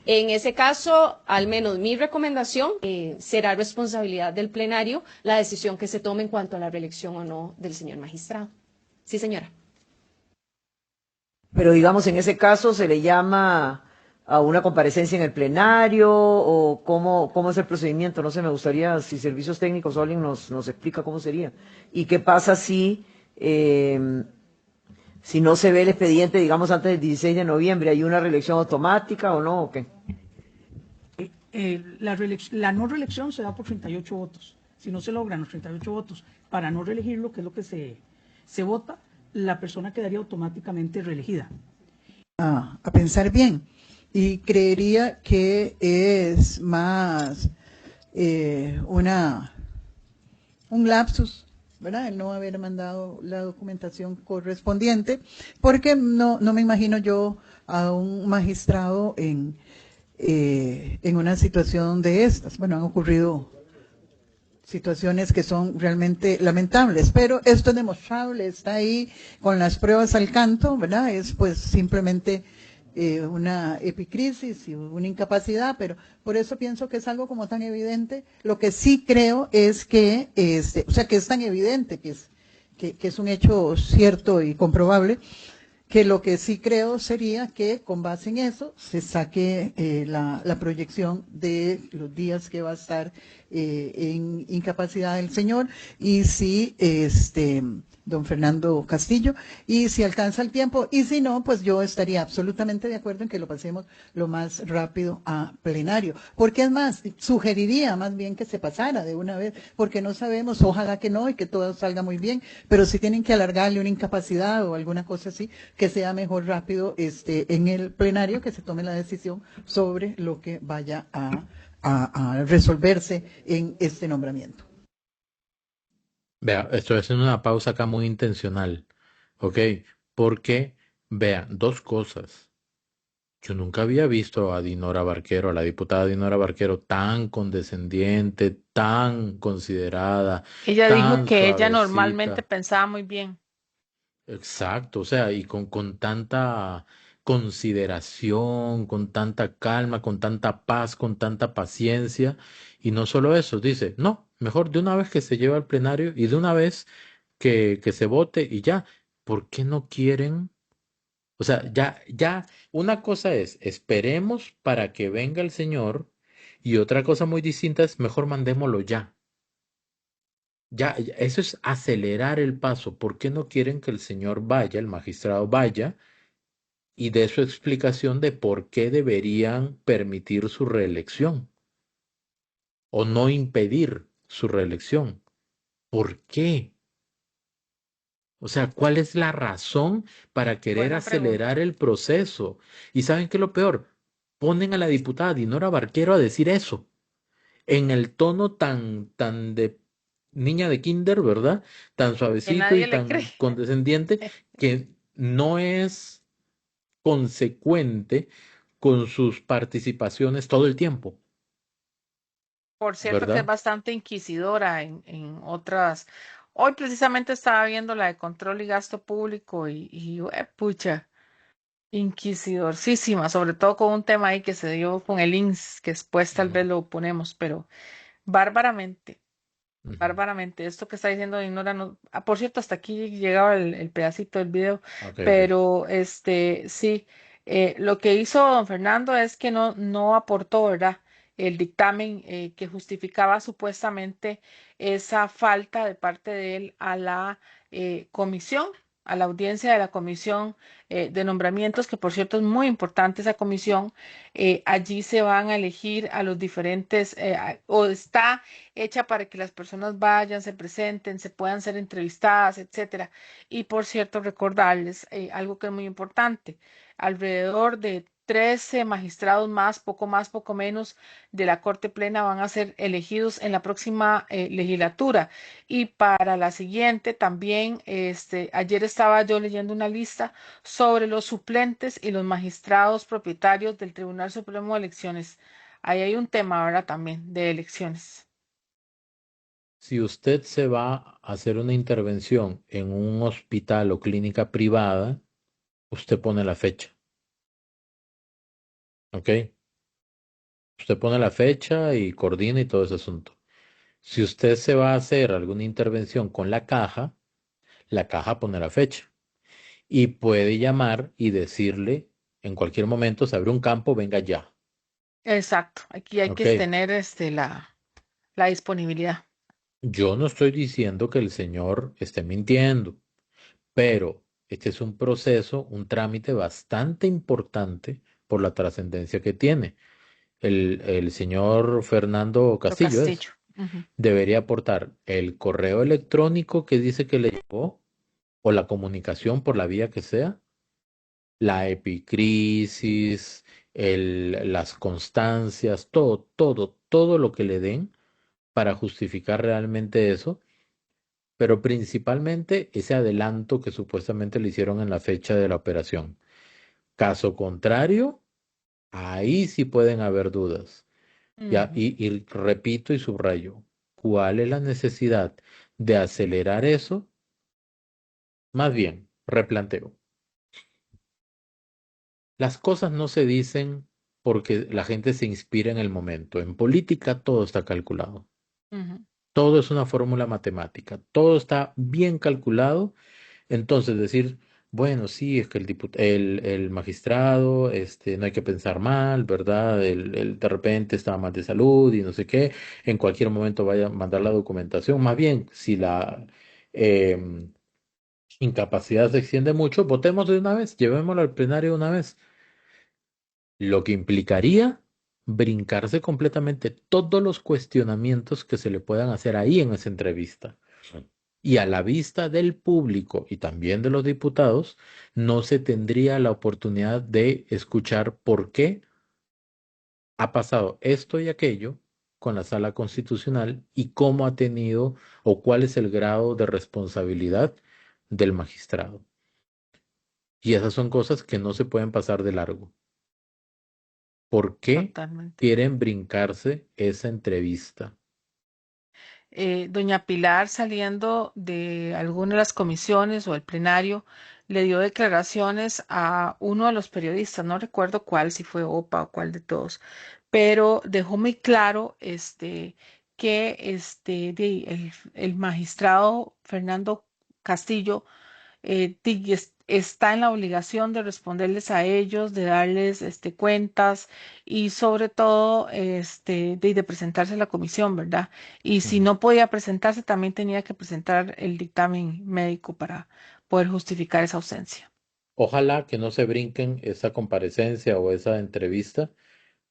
En ese caso, al menos mi recomendación, será responsabilidad del plenario la decisión que se tome en cuanto a la reelección o no del señor magistrado. Sí, señora. Pero digamos, en ese caso, ¿se le llama a una comparecencia en el plenario o cómo es el procedimiento? No sé, me gustaría si servicios técnicos o alguien nos explica cómo sería. ¿Y qué pasa si no se ve el expediente, digamos, antes del 16 de noviembre? ¿Hay una reelección automática o no? ¿O qué? La no reelección se da por 38 votos. Si no se logran los 38 votos para no reelegirlo, que es lo que se vota, la persona quedaría automáticamente reelegida. A pensar bien, y creería que es más un lapsus, ¿verdad? El no haber mandado la documentación correspondiente, porque no me imagino yo a un magistrado en una situación de estas. Bueno, han ocurrido situaciones que son realmente lamentables, pero esto es demostrable, está ahí con las pruebas al canto, ¿verdad? Es pues simplemente una epicrisis y una incapacidad, pero por eso pienso que es algo como tan evidente. Lo que sí creo es que, o sea, que es tan evidente, que es un hecho cierto y comprobable, que lo que sí creo sería que con base en eso se saque la proyección de los días que va a estar en incapacidad del señor, y si don Fernando Castillo, y si alcanza el tiempo, y si no, pues yo estaría absolutamente de acuerdo en que lo pasemos lo más rápido a plenario, porque es más, sugeriría más bien que se pasara de una vez, porque no sabemos, ojalá que no, y que todo salga muy bien, pero si tienen que alargarle una incapacidad o alguna cosa así, que sea mejor rápido en el plenario, que se tome la decisión sobre lo que vaya a resolverse en este nombramiento. Vea, estoy haciendo una pausa acá muy intencional, ¿ok? Porque, vea, dos cosas. Yo nunca había visto a Dinora Barquero, a la diputada Dinora Barquero, tan condescendiente, tan considerada, Ella dijo tan que ella normalmente suavecita. pensaba muy bien. Exacto, o sea, y con tanta consideración, con tanta calma, con tanta paz, con tanta paciencia. Y no solo eso, dice, no, mejor de una vez que se lleve al plenario y de una vez que se vote y ya. ¿Por qué no quieren? O sea, ya, una cosa es, esperemos para que venga el señor, y otra cosa muy distinta es, mejor mandémoslo ya. Ya, eso es acelerar el paso. ¿Por qué no quieren que el señor vaya, el magistrado vaya, y dé su explicación de por qué deberían permitir su reelección o no impedir su reelección? ¿Por qué? O sea, ¿cuál es la razón para querer Buena pregunta. acelerar el proceso? ¿Y saben qué es lo peor? Ponen a la diputada Dinora Barquero a decir eso en el tono tan de niña de kinder, ¿verdad? Tan Que suavecito y nadie le cree. tan condescendiente que no es consecuente con sus participaciones todo el tiempo, Por cierto que es ¿verdad? bastante inquisidora en otras. Hoy precisamente estaba viendo la de control y gasto público pucha, inquisidorcísima, sobre todo con un tema ahí que se dio con el INS, que después tal vez Ujú, lo ponemos, pero bárbaramente, ujú. bárbaramente. Esto que está diciendo Dinora, no, por cierto, hasta aquí llegaba el pedacito del video, Ok, ok. pero sí, lo que hizo don Fernando es que no aportó, ¿verdad? El dictamen que justificaba supuestamente esa falta de parte de él a la comisión, a la audiencia de la comisión de nombramientos, que por cierto es muy importante esa comisión. Allí se van a elegir a los diferentes, o está hecha para que las personas vayan, se presenten, se puedan ser entrevistadas, etcétera. Y por cierto, recordarles algo que es muy importante, alrededor de 13 magistrados más, poco menos de la Corte Plena van a ser elegidos en la próxima legislatura. Y para la siguiente también, ayer estaba yo leyendo una lista sobre los suplentes y los magistrados propietarios del Tribunal Supremo de Elecciones. Ahí hay un tema ahora también de elecciones. Si usted se va a hacer una intervención en un hospital o clínica privada, usted pone la fecha, ¿ok? Usted pone la fecha y coordina y todo ese asunto. Si usted se va a hacer alguna intervención con la caja pone la fecha y puede llamar y decirle en cualquier momento, se abre un campo, venga ya, Exacto, aquí hay que ¿ok? tener la disponibilidad. Yo no estoy diciendo que el señor esté mintiendo, pero este es un proceso, un trámite bastante importante por la trascendencia que tiene. El señor Fernando Lo Castillo Castillo. Ujú. debería aportar el correo electrónico que dice que le llegó o la comunicación por la vía que sea, la epicrisis, las constancias, todo lo que le den para justificar realmente eso, pero principalmente ese adelanto que supuestamente le hicieron en la fecha de la operación. Caso contrario, ahí sí pueden haber dudas. Ya, Ujú. y repito y subrayo, ¿cuál es la necesidad de acelerar eso? Más bien, replanteo. Las cosas no se dicen porque la gente se inspira en el momento. En política todo está calculado. Ujú. Todo es una fórmula matemática. Todo está bien calculado. Entonces decir, bueno, sí, es que el magistrado, no hay que pensar mal, ¿verdad? De repente está mal de salud y no sé qué. En cualquier momento vaya a mandar la documentación. Más bien, si la em, incapacidad se extiende mucho, votemos de una vez, llevémoslo al plenario de una vez. Lo que implicaría brincarse completamente todos los cuestionamientos que se le puedan hacer ahí en esa entrevista. Y a la vista del público y también de los diputados, no se tendría la oportunidad de escuchar por qué ha pasado esto y aquello con la sala constitucional y cómo ha tenido o cuál es el grado de responsabilidad del magistrado. Y esas son cosas que no se pueden pasar de largo. ¿Por qué Totalmente. quieren brincarse esa entrevista? Doña Pilar, saliendo de alguna de las comisiones o el plenario, le dio declaraciones a uno de los periodistas, no recuerdo cuál, si fue OPA o cuál de todos, pero dejó muy claro que el magistrado Fernando Castillo está en la obligación de responderles a ellos, de darles cuentas y sobre todo de presentarse a la comisión, ¿verdad? Y si Ujú. no podía presentarse, también tenía que presentar el dictamen médico para poder justificar esa ausencia. Ojalá que no se brinquen esa comparecencia o esa entrevista,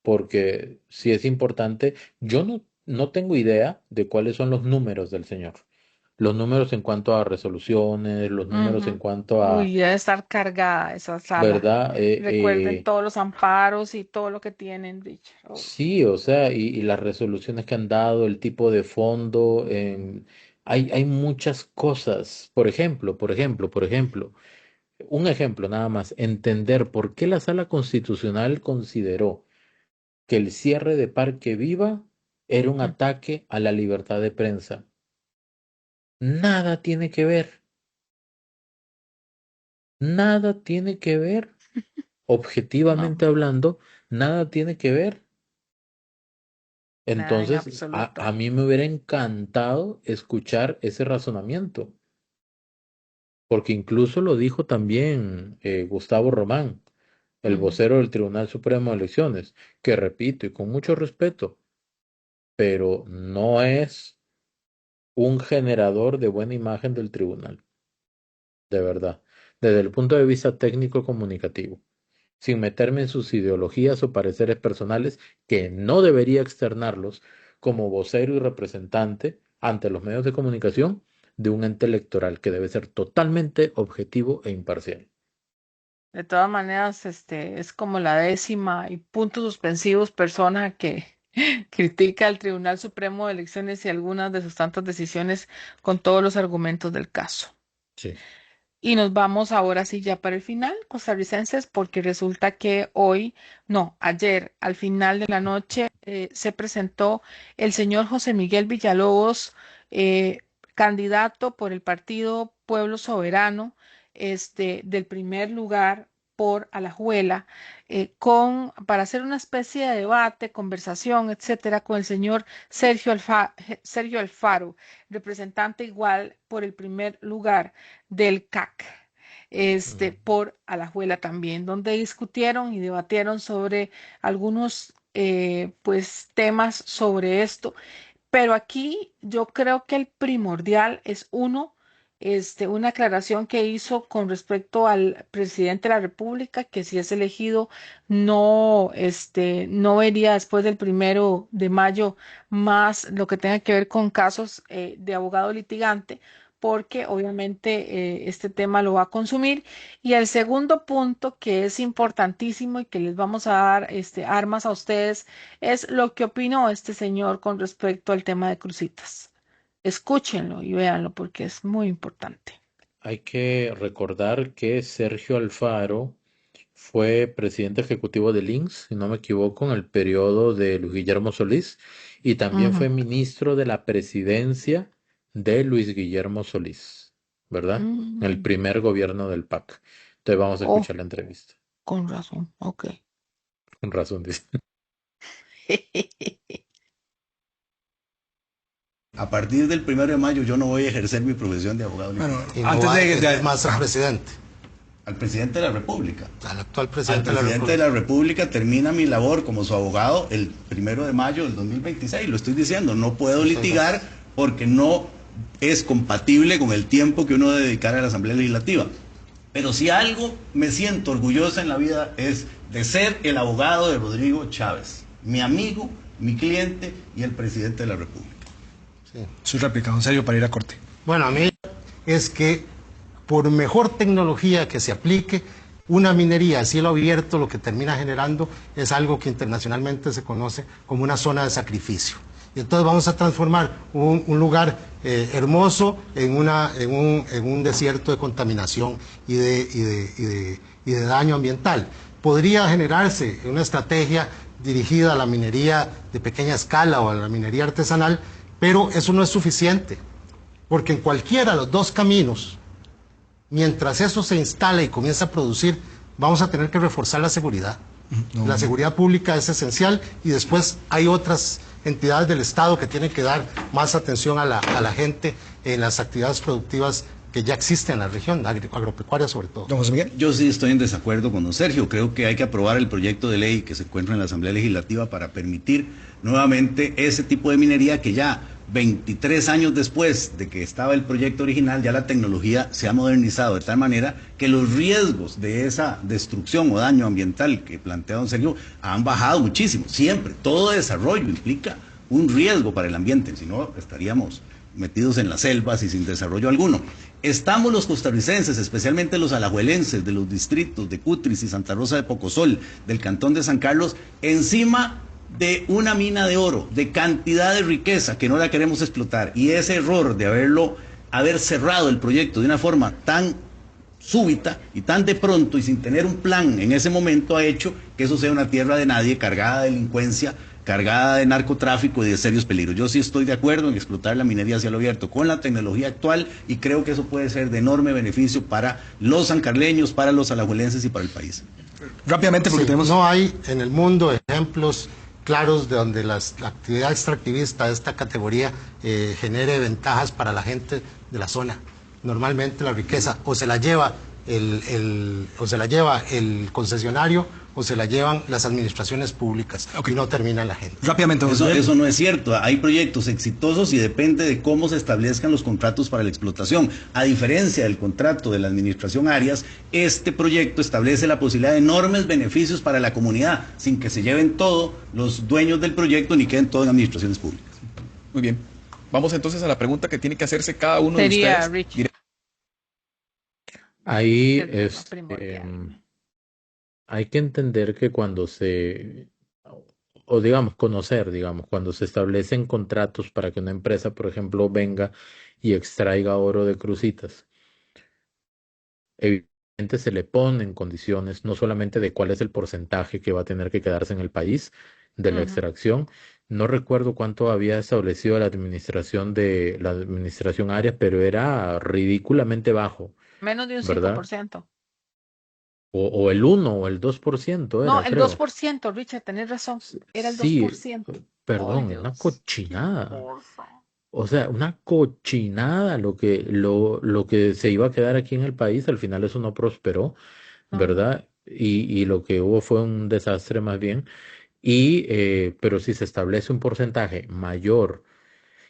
porque si es importante, yo no tengo idea de cuáles son los números del señor. Los números en cuanto a resoluciones, los números en Ujú. cuanto a, Uy, debe estar cargada esa sala. ¿verdad? Recuerden todos los amparos y todo lo que tienen, Richard. Uy. Sí, o sea, y las resoluciones que han dado, el tipo de fondo, hay muchas cosas. Por ejemplo, un ejemplo nada más, entender por qué la Sala Constitucional consideró que el cierre de Parque Viva era un ataque a la libertad de prensa. Nada tiene que ver. Nada tiene que ver. Objetivamente hablando, nada tiene que ver. Nada en Entonces, absoluto. a mí me hubiera encantado escuchar ese razonamiento, porque incluso lo dijo también Gustavo Román, el vocero del Tribunal Supremo de Elecciones, que repito y con mucho respeto, pero no es un generador de buena imagen del tribunal, de verdad, desde el punto de vista técnico-comunicativo, sin meterme en sus ideologías o pareceres personales, que no debería externarlos como vocero y representante ante los medios de comunicación de un ente electoral que debe ser totalmente objetivo e imparcial. De todas maneras, es como la 10ª y puntos suspensivos persona que critica al Tribunal Supremo de Elecciones y algunas de sus tantas decisiones con todos los argumentos del caso. Sí. Y nos vamos ahora sí ya para el final, costarricenses, porque resulta que ayer, al final de la noche, se presentó el señor José Miguel Villalobos, candidato por el partido Pueblo Soberano, del primer lugar por Alajuela, para hacer una especie de debate, conversación, etcétera, con el señor Sergio Alfaro, representante igual por el primer lugar del CAC, por Alajuela también, donde discutieron y debatieron sobre algunos pues temas sobre esto. Pero aquí yo creo que el primordial es una aclaración que hizo con respecto al presidente de la República, que si es elegido no vería después del 1 de mayo más lo que tenga que ver con casos de abogado litigante, porque obviamente este tema lo va a consumir. Y el segundo punto, que es importantísimo y que les vamos a dar armas a ustedes, es lo que opinó este señor con respecto al tema de Cruzitas. Escúchenlo y véanlo porque es muy importante. Hay que recordar que Sergio Alfaro fue presidente ejecutivo del INSS, si no me equivoco, en el periodo de Luis Guillermo Solís, y también fue ministro de la presidencia de Luis Guillermo Solís, ¿verdad? En el primer gobierno del PAC. Entonces vamos a escuchar la entrevista. Con razón, ok. Con razón, dice. A partir del 1 de mayo yo no voy a ejercer mi profesión de abogado. Bueno, antes de más al presidente. Al presidente de la República. Al actual presidente, al presidente de la República termina mi labor como su abogado el 1 de mayo del 2026. Lo estoy diciendo, no puedo litigar porque no es compatible con el tiempo que uno debe dedicar a la Asamblea Legislativa. Pero si algo me siento orgullosa en la vida es de ser el abogado de Rodrigo Chávez, mi amigo, mi cliente y el presidente de la República. Sí. Soy replicado, en serio, para ir a corte. Bueno, a mí es que por mejor tecnología que se aplique, una minería a cielo abierto lo que termina generando es algo que internacionalmente se conoce como una zona de sacrificio. Y entonces vamos a transformar un lugar hermoso en un desierto de contaminación y de daño ambiental. Podría generarse una estrategia dirigida a la minería de pequeña escala o a la minería artesanal, pero eso no es suficiente, porque en cualquiera de los dos caminos, mientras eso se instala y comienza a producir, vamos a tener que reforzar la seguridad. La seguridad pública es esencial y después hay otras entidades del Estado que tienen que dar más atención a la gente en las actividades productivas que ya existen en la región, agropecuaria sobre todo. Don José Miguel. Yo sí estoy en desacuerdo con don Sergio. Creo que hay que aprobar el proyecto de ley que se encuentra en la Asamblea Legislativa para permitir nuevamente ese tipo de minería que ya 23 años después de que estaba el proyecto original, ya la tecnología se ha modernizado de tal manera que los riesgos de esa destrucción o daño ambiental que plantea don Sergio han bajado muchísimo. Siempre, todo desarrollo implica un riesgo para el ambiente, si no estaríamos metidos en las selvas y sin desarrollo alguno. Estamos los costarricenses, especialmente los alajuelenses de los distritos de Cutris y Santa Rosa de Pocosol, del cantón de San Carlos, encima de una mina de oro, de cantidad de riqueza que no la queremos explotar. Y ese error de haber cerrado el proyecto de una forma tan súbita y tan de pronto y sin tener un plan en ese momento ha hecho que eso sea una tierra de nadie, cargada de delincuencia, cargada de narcotráfico y de serios peligros. Yo sí estoy de acuerdo en explotar la minería a cielo abierto con la tecnología actual y creo que eso puede ser de enorme beneficio para los sancarleños, para los alajuelenses y para el país. Rápidamente, porque tenemos... No hay en el mundo ejemplos claros de donde la actividad extractivista de esta categoría genere ventajas para la gente de la zona. Normalmente la riqueza o se la lleva el concesionario o se la llevan las administraciones públicas y no termina la gente. Rápidamente, eso no es cierto. Hay proyectos exitosos y depende de cómo se establezcan los contratos para la explotación. A diferencia del contrato de la administración Arias, este proyecto establece la posibilidad de enormes beneficios para la comunidad, sin que se lleven todo los dueños del proyecto ni queden todo en administraciones públicas. Muy bien. Vamos entonces a la pregunta que tiene que hacerse cada uno de ustedes. Richie. Ahí hay que entender que o digamos, conocer, digamos, cuando se establecen contratos para que una empresa, por ejemplo, venga y extraiga oro de Cruzitas, evidentemente se le ponen condiciones, no solamente de cuál es el porcentaje que va a tener que quedarse en el país de la extracción. No recuerdo cuánto había establecido la administración Arias, pero era ridículamente bajo. Menos de un ¿verdad? 5%. O el 1 o el 2% era, No, el creo. 2%, Richard, tenés razón. Era el Sí, 2%. perdón, Ay, una Dios. cochinada. O sea, una cochinada lo que se iba a quedar aquí en el país. Al final eso no prosperó, ¿verdad? Y lo que hubo fue un desastre más bien. Pero si se establece un porcentaje mayor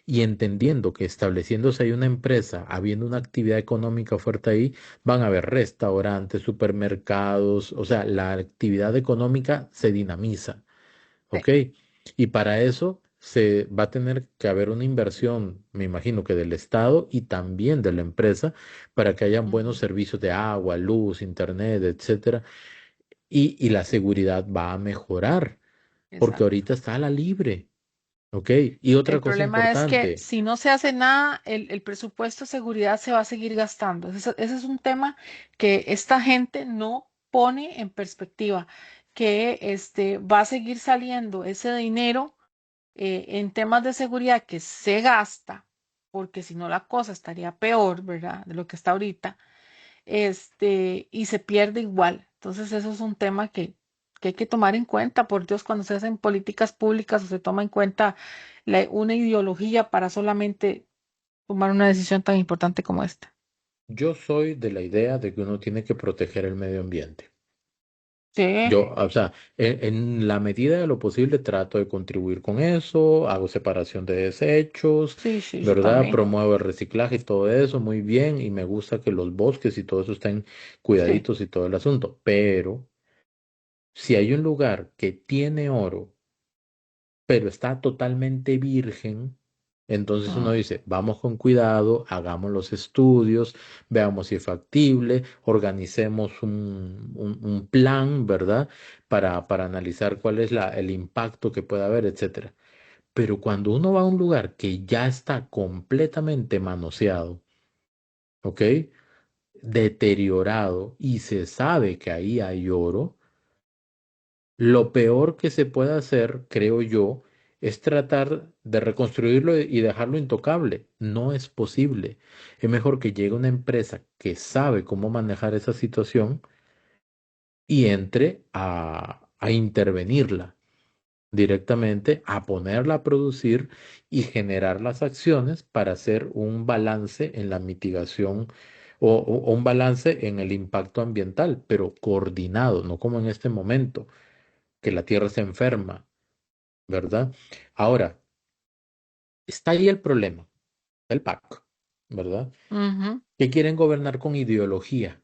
y entendiendo que estableciéndose ahí una empresa, habiendo una actividad económica fuerte ahí, van a haber restaurantes, supermercados, o sea, la actividad económica se dinamiza, ¿ok? Y para eso se va a tener que haber una inversión, me imagino que del Estado y también de la empresa, para que hayan buenos servicios de agua, luz, internet, etcétera, y la seguridad va a mejorar, porque Exacto. ahorita está a la libre. ¿Ok? Y otra El cosa problema es que importante, si no se hace nada, el presupuesto de seguridad se va a seguir gastando. Ese es un tema que esta gente no pone en perspectiva, que va a seguir saliendo ese dinero en temas de seguridad que se gasta, porque si no la cosa estaría peor, ¿verdad? De lo que está ahorita, y se pierde igual. Entonces eso es un tema que hay que tomar en cuenta, por Dios, cuando se hacen políticas públicas o se toma en cuenta una ideología para solamente tomar una decisión tan importante como esta. yo soy de la idea de que uno tiene que proteger el medio ambiente. Sí, Yo, o sea, en la medida de lo posible trato de contribuir con eso, hago separación de desechos, sí, yo ¿verdad? también. Promuevo el reciclaje y todo eso, muy bien, y me gusta que los bosques y todo eso estén Sí, cuidaditos y todo el asunto. Pero si hay un lugar que tiene oro, pero está totalmente virgen, entonces uno dice, vamos con cuidado, hagamos los estudios, veamos si es factible, organicemos un plan, ¿verdad? Para analizar cuál es el impacto que puede haber, etcétera. Pero cuando uno va a un lugar que ya está completamente manoseado, ¿ok? Deteriorado y se sabe que ahí hay oro, lo peor que se puede hacer, creo yo, es tratar de reconstruirlo y dejarlo intocable. No es posible. Es mejor que llegue una empresa que sabe cómo manejar esa situación y entre a intervenirla directamente, a ponerla a producir y generar las acciones para hacer un balance en la mitigación o un balance en el impacto ambiental, pero coordinado, no como en este momento que la tierra se enferma, ¿verdad? Ahora, está ahí el problema, el PAC, ¿verdad? Ujú. Que quieren gobernar con ideología.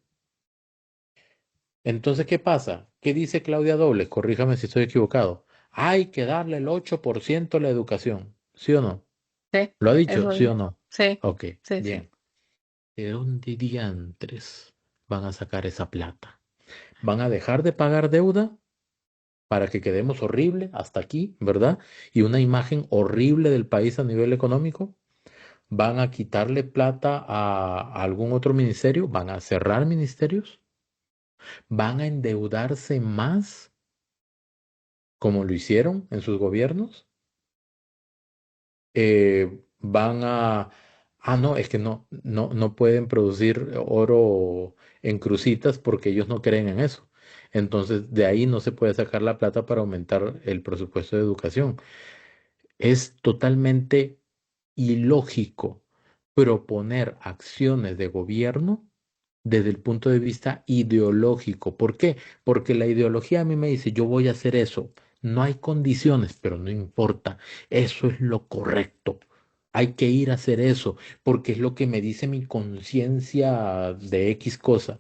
Entonces, ¿qué pasa? ¿Qué dice Claudia Doble? Corríjame si estoy equivocado. Hay que darle el 8% a la educación, ¿sí o no? Sí, ¿Lo ha dicho? eso ¿Sí o dijo. no? Sí, Ok, sí, sí. bien. ¿De dónde diantres van a sacar esa plata? ¿Van a dejar de pagar deuda para que quedemos horrible hasta aquí, ¿verdad? Y una imagen horrible del país a nivel económico. ¿Van a quitarle plata a algún otro ministerio? ¿Van a cerrar ministerios? ¿Van a endeudarse más como lo hicieron en sus gobiernos? Van a... Ah, no, es que no pueden producir oro en crucitas porque ellos no creen en eso. Entonces, de ahí no se puede sacar la plata para aumentar el presupuesto de educación. Es totalmente ilógico proponer acciones de gobierno desde el punto de vista ideológico. ¿Por qué? Porque la ideología a mí me dice, yo voy a hacer eso. No hay condiciones, pero no importa. Eso es lo correcto. Hay que ir a hacer eso, porque es lo que me dice mi conciencia de X cosa.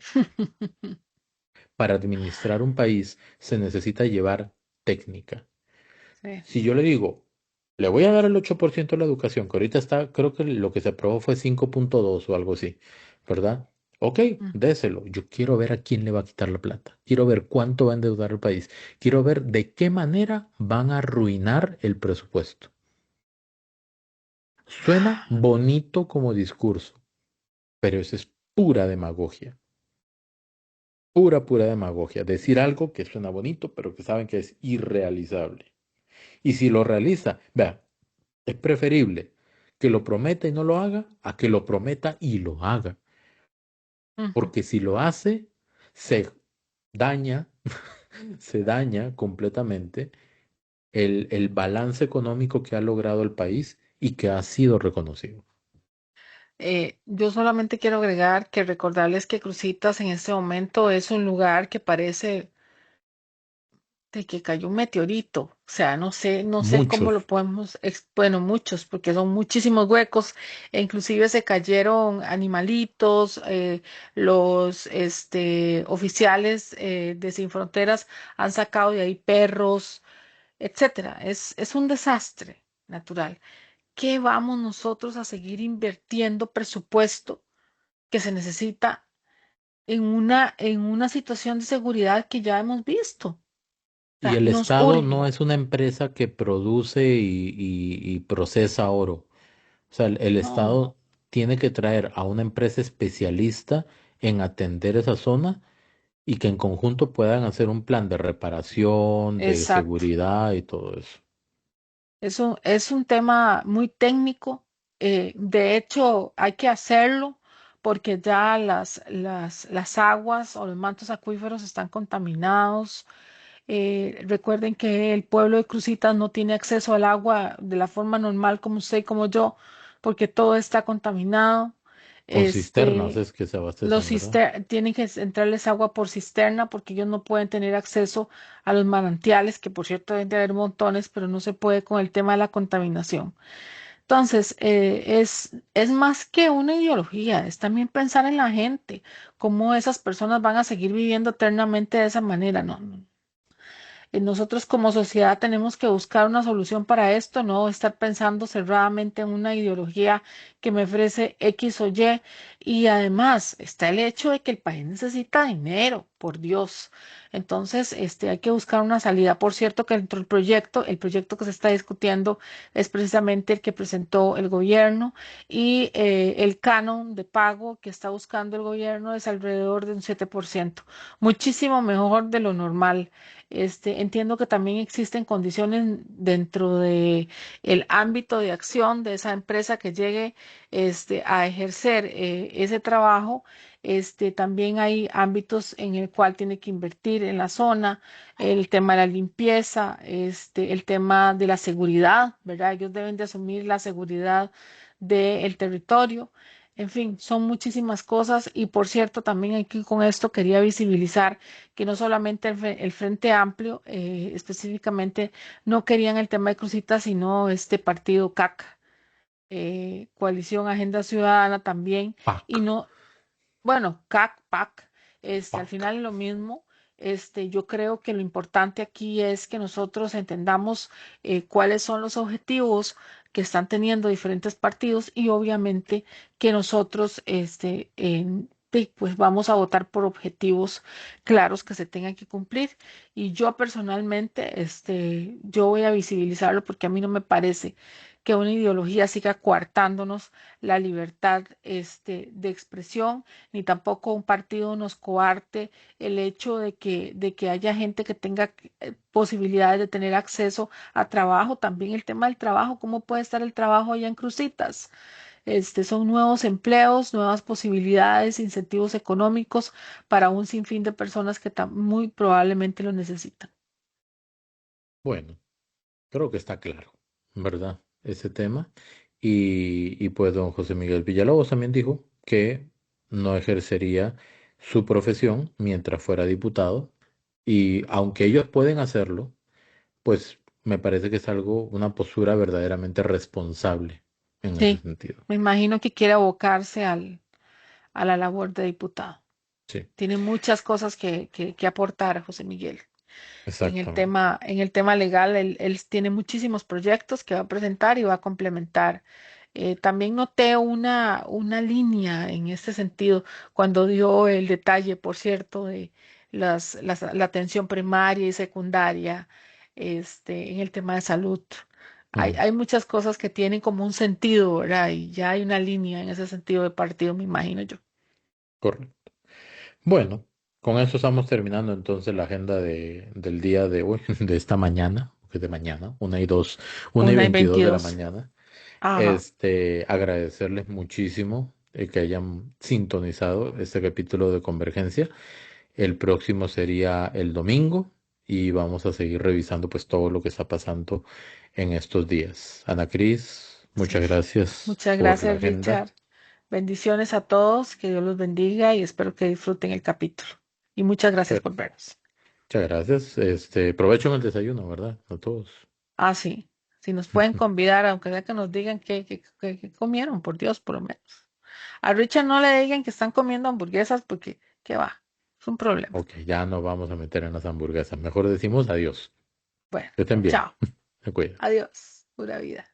Para administrar un país se necesita llevar técnica. Sí. Si yo le digo, le voy a dar el 8% de la educación, que ahorita está, creo que lo que se aprobó fue 5.2 o algo así, ¿verdad? Ok, déselo. Yo quiero ver a quién le va a quitar la plata. Quiero ver cuánto va a endeudar el país. Quiero ver de qué manera van a arruinar el presupuesto. Suena bonito como discurso, pero eso es pura demagogia. Pura demagogia. Decir algo que suena bonito, pero que saben que es irrealizable. Y si lo realiza, vea, es preferible que lo prometa y no lo haga a que lo prometa y lo haga. Porque si lo hace, se daña, se daña completamente el balance económico que ha logrado el país y que ha sido reconocido. Yo solamente quiero agregar que recordarles que Cruzitas en este momento es un lugar que parece de que cayó un meteorito. O sea, no sé cómo Muchos. lo podemos, bueno, muchos, porque son muchísimos huecos, e inclusive se cayeron animalitos, los oficiales de Sin Fronteras han sacado de ahí perros, etcétera. Es un desastre natural. ¿Qué vamos nosotros a seguir invirtiendo presupuesto que se necesita en una situación de seguridad que ya hemos visto? O Y sea, el nos Estado urge. no es una empresa que produce y procesa oro. O sea, el No, Estado tiene que traer a una empresa especialista en atender esa zona y que en conjunto puedan hacer un plan de reparación, de exacto. seguridad y todo eso. Es un tema muy técnico. De hecho, hay que hacerlo porque ya las aguas o los mantos acuíferos están contaminados. Recuerden que el pueblo de Cruzitas no tiene acceso al agua de la forma normal como usted y como yo, porque todo está contaminado. Con cisternas Este, es que se abastecen, ¿verdad? Tienen que entrarles agua por cisterna porque ellos no pueden tener acceso a los manantiales, que por cierto deben de haber montones, pero no se puede con el tema de la contaminación. Entonces, es más que una ideología, es también pensar en la gente, cómo esas personas van a seguir viviendo eternamente de esa manera. No, no. Nosotros como sociedad tenemos que buscar una solución para esto, no estar pensando cerradamente en una ideología que me ofrece X o Y. Y además está el hecho de que el país necesita dinero, por Dios. Entonces, hay que buscar una salida. Por cierto, que dentro del proyecto, el proyecto que se está discutiendo es precisamente el que presentó el gobierno y el canon de pago que está buscando el gobierno es alrededor de un 7%, muchísimo mejor de lo normal. Entiendo que también existen condiciones dentro de el ámbito de acción de esa empresa que llegue a ejercer ese trabajo. También hay ámbitos en el cual tiene que invertir en la zona, el tema de la limpieza, el tema de la seguridad, ¿verdad? Ellos deben de asumir la seguridad del territorio. En fin, son muchísimas cosas y por cierto, también aquí con esto quería visibilizar que no solamente el Frente Amplio, específicamente, no querían el tema de Cruzitas, sino este partido CAC, Coalición Agenda Ciudadana también, y PAC, no, bueno, CAC, PAC, al PAC. final es lo mismo. Yo creo que lo importante aquí es que nosotros entendamos cuáles son los objetivos que están teniendo diferentes partidos y obviamente que nosotros pues vamos a votar por objetivos claros que se tengan que cumplir. Y yo personalmente, yo voy a visibilizarlo porque a mí no me parece que una ideología siga coartándonos la libertad de expresión, ni tampoco un partido nos coarte el hecho de que haya gente que tenga posibilidades de tener acceso a trabajo. También el tema del trabajo, ¿cómo puede estar el trabajo allá en Cruzitas? Son nuevos empleos, nuevas posibilidades, incentivos económicos para un sinfín de personas que muy probablemente lo necesitan. Bueno, creo que está claro, ¿verdad? Ese tema. Y pues don José Miguel Villalobos también dijo que no ejercería su profesión mientras fuera diputado. Y aunque ellos pueden hacerlo, pues me parece que es algo, una postura verdaderamente responsable en ese Sí, sentido. me imagino que quiere abocarse a la labor de diputado. Sí, Tiene muchas cosas que aportar, José Miguel. exactamente. En el tema legal, él tiene muchísimos proyectos que va a presentar y va a complementar. También noté una línea en este sentido cuando dio el detalle, por cierto, de la atención primaria y secundaria, en el tema de salud. Hay muchas cosas que tienen como un sentido, ¿verdad? Y ya hay una línea en ese sentido de partido, me imagino yo. Correcto. Bueno, con eso estamos terminando entonces la agenda del día de hoy, de esta mañana, que es de mañana, 1:22 de la 1:22. mañana. Ajá. Agradecerles muchísimo que hayan sintonizado este capítulo de Convergencia. El próximo sería el domingo y vamos a seguir revisando pues todo lo que está pasando en estos días. Ana Cris, Sí. muchas gracias Muchas por la gracias, agenda. Richard. Bendiciones a todos, que Dios los bendiga y espero que disfruten el capítulo. Y muchas gracias por vernos. Muchas gracias. Provecho en el desayuno, ¿verdad? A todos. Ah, sí. Si nos pueden convidar, aunque sea que nos digan que comieron, por Dios, por lo menos. A Richard no le digan que están comiendo hamburguesas porque, ¿qué va? Es un problema. Ok, ya no vamos a meter en las hamburguesas. Mejor decimos adiós. Bueno, Que estén bien. chao. Se cuidan. Adiós. Pura vida.